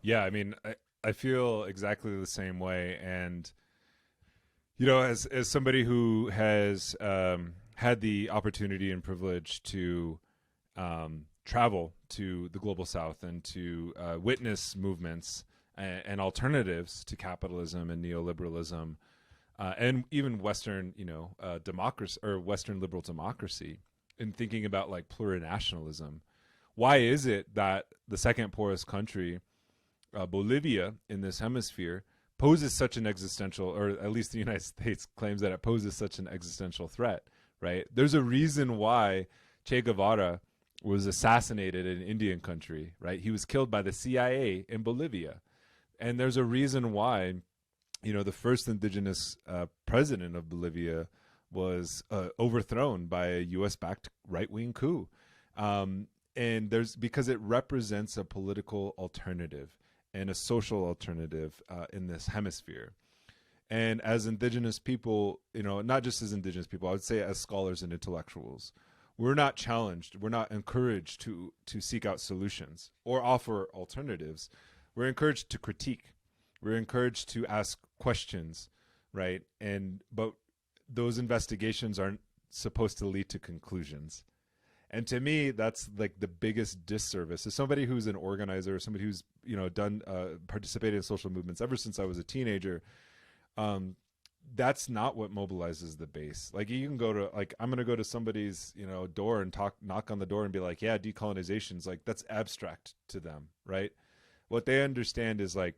A: Yeah, I mean, I feel exactly the same way. And, as somebody who has had the opportunity and privilege to travel to the global South and to witness movements and alternatives to capitalism and neoliberalism, and even Western, democracy or Western liberal democracy, in thinking about like plurinationalism. Why is it that the second poorest country, Bolivia, in this hemisphere, poses such an existential, or at least the United States claims that it poses such an existential threat, right? There's a reason why Che Guevara was assassinated in Indian country, right? He was killed by the CIA in Bolivia. And there's a reason why the first indigenous president of Bolivia was overthrown by a U.S.-backed right-wing coup. And because it represents a political alternative and a social alternative in this hemisphere. And as indigenous people, not just as indigenous people, I would say as scholars and intellectuals, we're not challenged, we're not encouraged to seek out solutions or offer alternatives. We're encouraged to critique. We're encouraged to ask questions, right? But those investigations aren't supposed to lead to conclusions. And to me, that's like the biggest disservice. As somebody who's an organizer, somebody who's done participated in social movements ever since I was a teenager, that's not what mobilizes the base. Like you can go to I'm going to go to somebody's door and knock on the door and be like, yeah, decolonization's like that's abstract to them, right? What they understand is like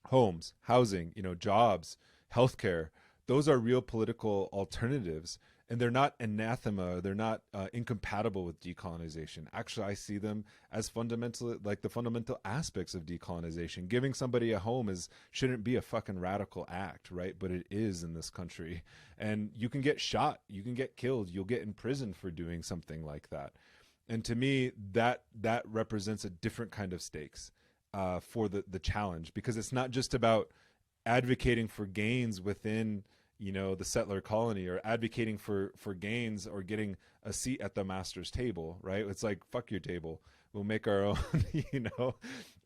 A: homes, housing, jobs, healthcare. Those are real political alternatives. And they're not anathema. They're not incompatible with decolonization. Actually, I see them as fundamental, like the fundamental aspects of decolonization. Giving somebody a home shouldn't be a fucking radical act, right? But it is in this country. And you can get shot. You can get killed. You'll get imprisoned for doing something like that. And to me, that represents a different kind of stakes for the challenge, because it's not just about advocating for gains within the settler colony or advocating for gains or getting a seat at the master's table, right? It's like, fuck your table. We'll make our own,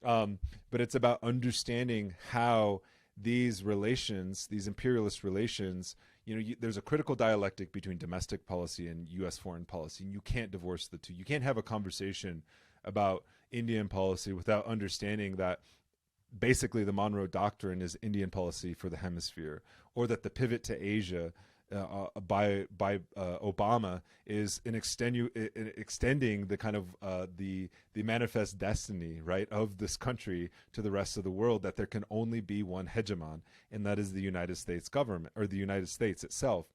A: but it's about understanding how these relations, these imperialist relations, there's a critical dialectic between domestic policy and U.S. foreign policy, and you can't divorce the two. You can't have a conversation about Indian policy without understanding that basically the Monroe Doctrine is Indian policy for the hemisphere, or that the pivot to Asia by Obama is extending the kind of the manifest destiny, right, of this country to the rest of the world, that there can only be one hegemon, and that is the United States government, or the United States itself.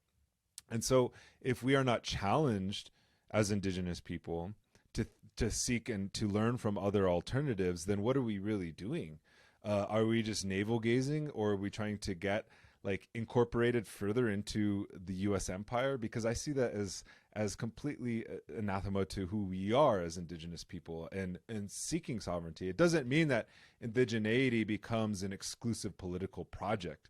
A: And so if we are not challenged as indigenous people to seek and to learn from other alternatives, then what are we really doing? Are we just navel gazing, or are we trying to get incorporated further into the U.S. empire? Because I see that as completely anathema to who we are as indigenous people and seeking sovereignty. It doesn't mean that indigeneity becomes an exclusive political project.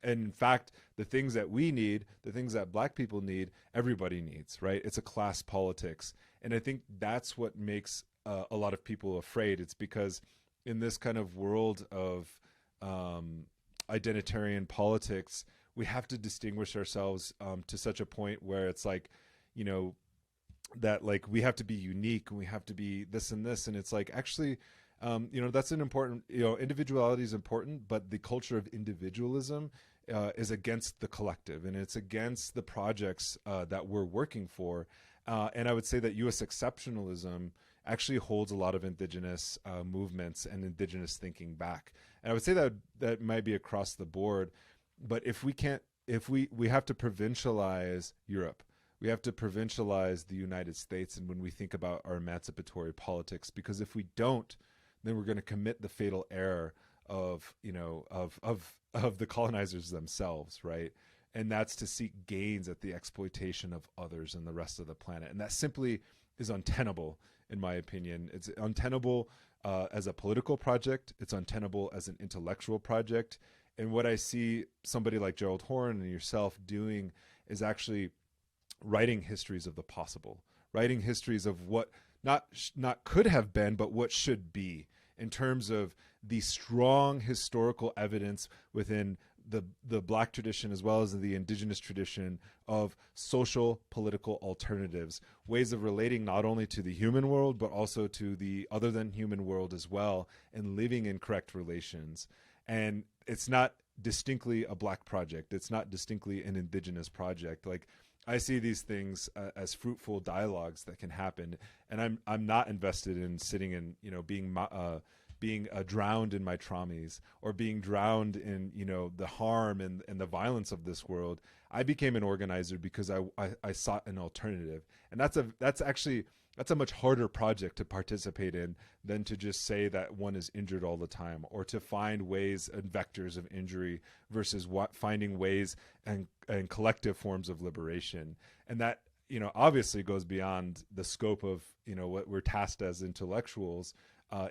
A: And in fact, the things that we need, the things that Black people need, everybody needs, right? It's a class politics. And I think that's what makes a lot of people afraid. It's because in this kind of world of identitarian politics, we have to distinguish ourselves to such a point where it's that we have to be unique and we have to be this and this. And it's actually, that's an important, individuality is important, but the culture of individualism is against the collective, and it's against the projects that we're working for. And I would say that U.S. exceptionalism actually holds a lot of indigenous movements and indigenous thinking back. And I would say that might be across the board, but if we have to provincialize Europe, we have to provincialize the United States, and when we think about our emancipatory politics, because if we don't, then we're going to commit the fatal error of the colonizers themselves, right? And that's to seek gains at the exploitation of others and the rest of the planet. And that simply is untenable, in my opinion. It's untenable as a political project. It's untenable as an intellectual project. And what I see somebody like Gerald Horne and yourself doing is actually writing histories of the possible, writing histories of what not could have been, but what should be, in terms of the strong historical evidence within the Black tradition as well as the indigenous tradition of social political alternatives, ways of relating not only to the human world, but also to the other than human world as well, and living in correct relations. And it's not distinctly a Black project. It's not distinctly an indigenous project. I see these things as fruitful dialogues that can happen, and I'm not invested in sitting in being drowned in my traumas, or being drowned in the harm and the violence of this world. I became an organizer because I sought an alternative, and that's actually that's a much harder project to participate in than to just say that one is injured all the time, or to find ways and vectors of injury versus finding ways and collective forms of liberation. And that, obviously goes beyond the scope of, what we're tasked as intellectuals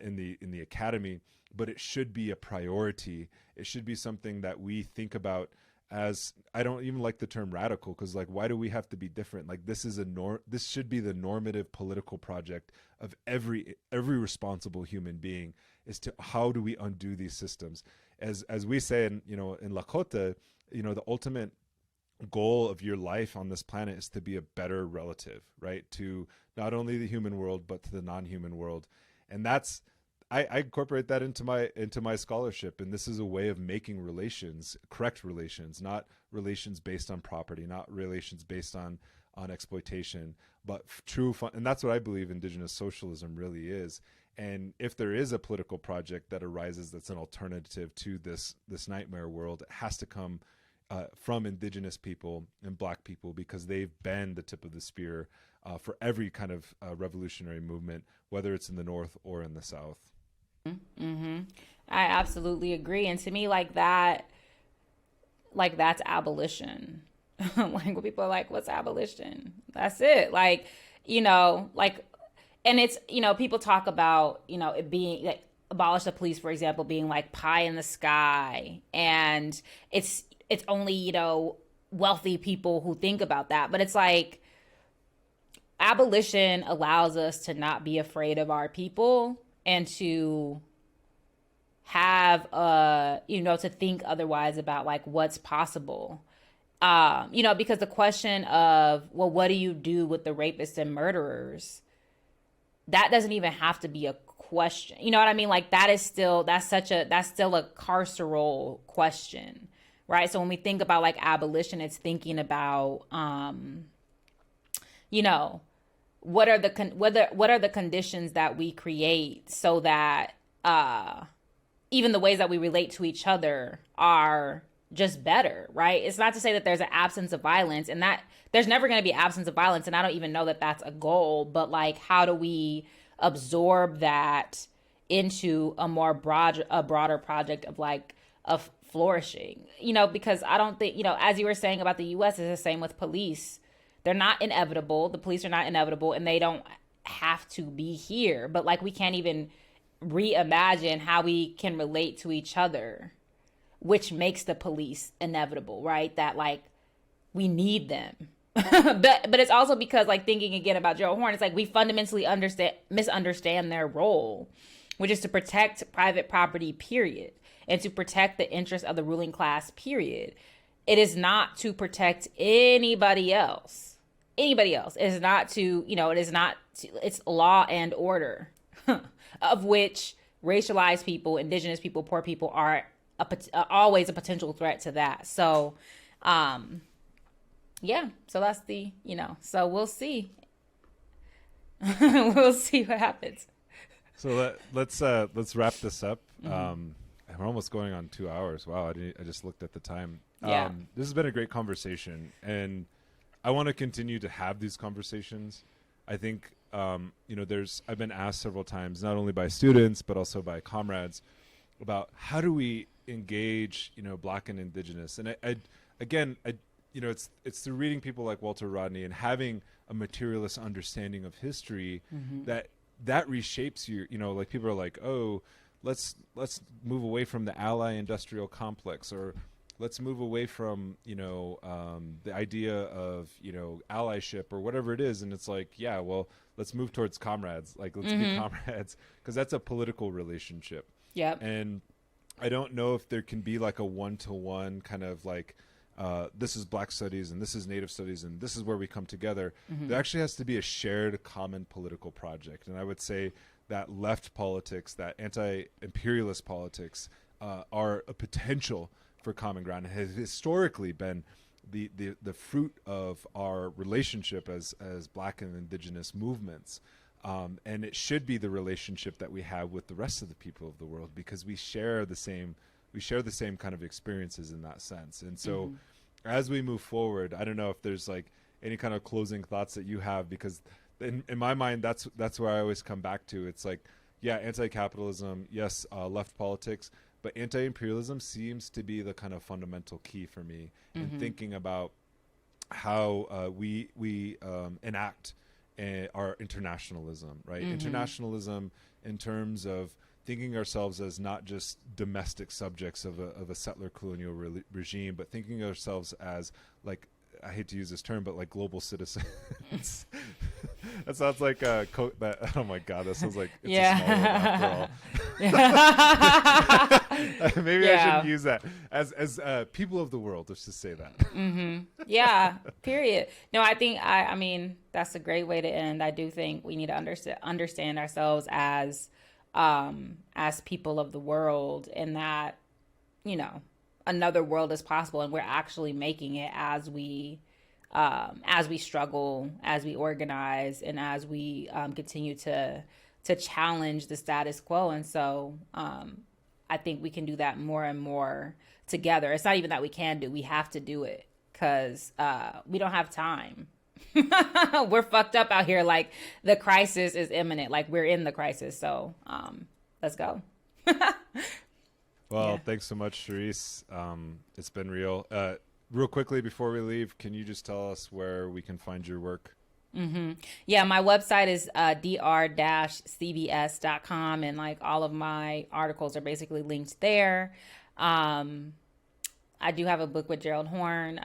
A: in the academy, but it should be a priority. It should be something that we think about as, I don't even like the term radical, because like, why do we have to be different? Like, this should be the normative political project of every responsible human being, is to, how do we undo these systems? As we say in Lakota, the ultimate goal of your life on this planet is to be a better relative, right? To not only the human world, but to the non-human world. And that's, I incorporate that into my scholarship. And this is a way of making relations, correct relations, not relations based on property, not relations based on exploitation, but true fun. And that's what I believe indigenous socialism really is. And if there is a political project that arises that's an alternative to this nightmare world, it has to come from indigenous people and Black people, because they've been the tip of the spear for every kind of revolutionary movement, whether it's in the North or in the South.
B: Mm-hmm. I absolutely agree. And to me, that's abolition. Like, when people are like, what's abolition? That's it. And it's, people talk about, it being like, abolish the police, for example, being like pie in the sky. And it's only, wealthy people who think about that. But it's like, abolition allows us to not be afraid of our people, and to have, to think otherwise about like what's possible. Because the question of, well, what do you do with the rapists and murderers? That doesn't even have to be a question. You know what I mean? Like, that's still a carceral question, right? So when we think about like abolition, it's thinking about, what are the conditions that we create so that even the ways that we relate to each other are just better, right? It's not to say that there's an absence of violence, and that there's never going to be absence of violence, and I don't even know that that's a goal, but like, how do we absorb that into a broader project of flourishing? Because I don't think, as you were saying about the US, is the same with police. They're not inevitable. The police are not inevitable, and they don't have to be here. But like, we can't even reimagine how we can relate to each other, which makes the police inevitable, right? That like, we need them. but it's also because, like, thinking again about Gerald Horne, it's like we fundamentally misunderstand their role, which is to protect private property, period, and to protect the interests of the ruling class, period. It is not to protect anybody else. It is not to, it's law and order, of which racialized people, indigenous people, poor people are always a potential threat to that. So, so that's so we'll see. We'll see what happens.
A: So let's wrap this up. We're almost going on 2 hours. Wow, I just looked at the time.
B: Yeah.
A: This has been a great conversation, and I want to continue to have these conversations. I think, I've been asked several times, not only by students, but also by comrades, about how do we engage, Black and Indigenous. And it's through reading people like Walter Rodney and having a materialist understanding of history that reshapes you. Like, people are like, oh, let's move away from the ally industrial complex, or let's move away from, the idea of, allyship or whatever it is. And it's like, yeah, well, let's move towards comrades. Like, let's be comrades, because that's a political relationship.
B: Yep.
A: And I don't know if there can be like a one-to-one kind of like, this is Black studies and this is Native studies and this is where we come together. There actually has to be a shared common political project. And I would say that left politics, that anti-imperialist politics are a potential for common ground. It has historically been the fruit of our relationship as Black and Indigenous movements. And it should be the relationship that we have with the rest of the people of the world, because we share the same kind of experiences in that sense. And so as we move forward, I don't know if there's like any kind of closing thoughts that you have, because in my mind, that's where I always come back to. It's like, yeah, anti-capitalism, yes, left politics, but anti-imperialism seems to be the kind of fundamental key for me in thinking about how we enact our internationalism, right? Internationalism in terms of thinking ourselves as not just domestic subjects of a settler colonial regime, but thinking ourselves as, like, I hate to use this term, but like global citizens. That sounds like oh my God, that sounds like it's a small world after all. Maybe I shouldn't use that as people of the world. Let's just say that.
B: Yeah. Period. No, I mean that's a great way to end. I do think we need to understand ourselves as people of the world, and that, you know, another world is possible, and we're actually making it as we struggle, as we organize, and as we continue to challenge the status quo. And so I think we can do that more and more together. It's not even that we have to do it, because we don't have time. We're fucked up out here. Like, the crisis is imminent. Like, we're in the crisis. So let's go.
A: Well, thanks so much, Charisse. It's been real. Real quickly before we leave, can you just tell us where we can find your work?
B: Yeah, my website is dr-cbs.com, and like all of my articles are basically linked there. I do have a book with Gerald Horne,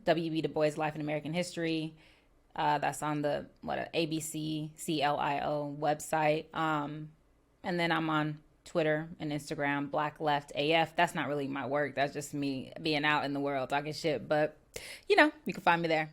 B: W.B. Du Bois' Life in American History. That's on the ABC CLIO website. And then I'm on Twitter and Instagram, Black Left AF. That's not really my work. That's just me being out in the world talking shit. But, you know, you can find me there.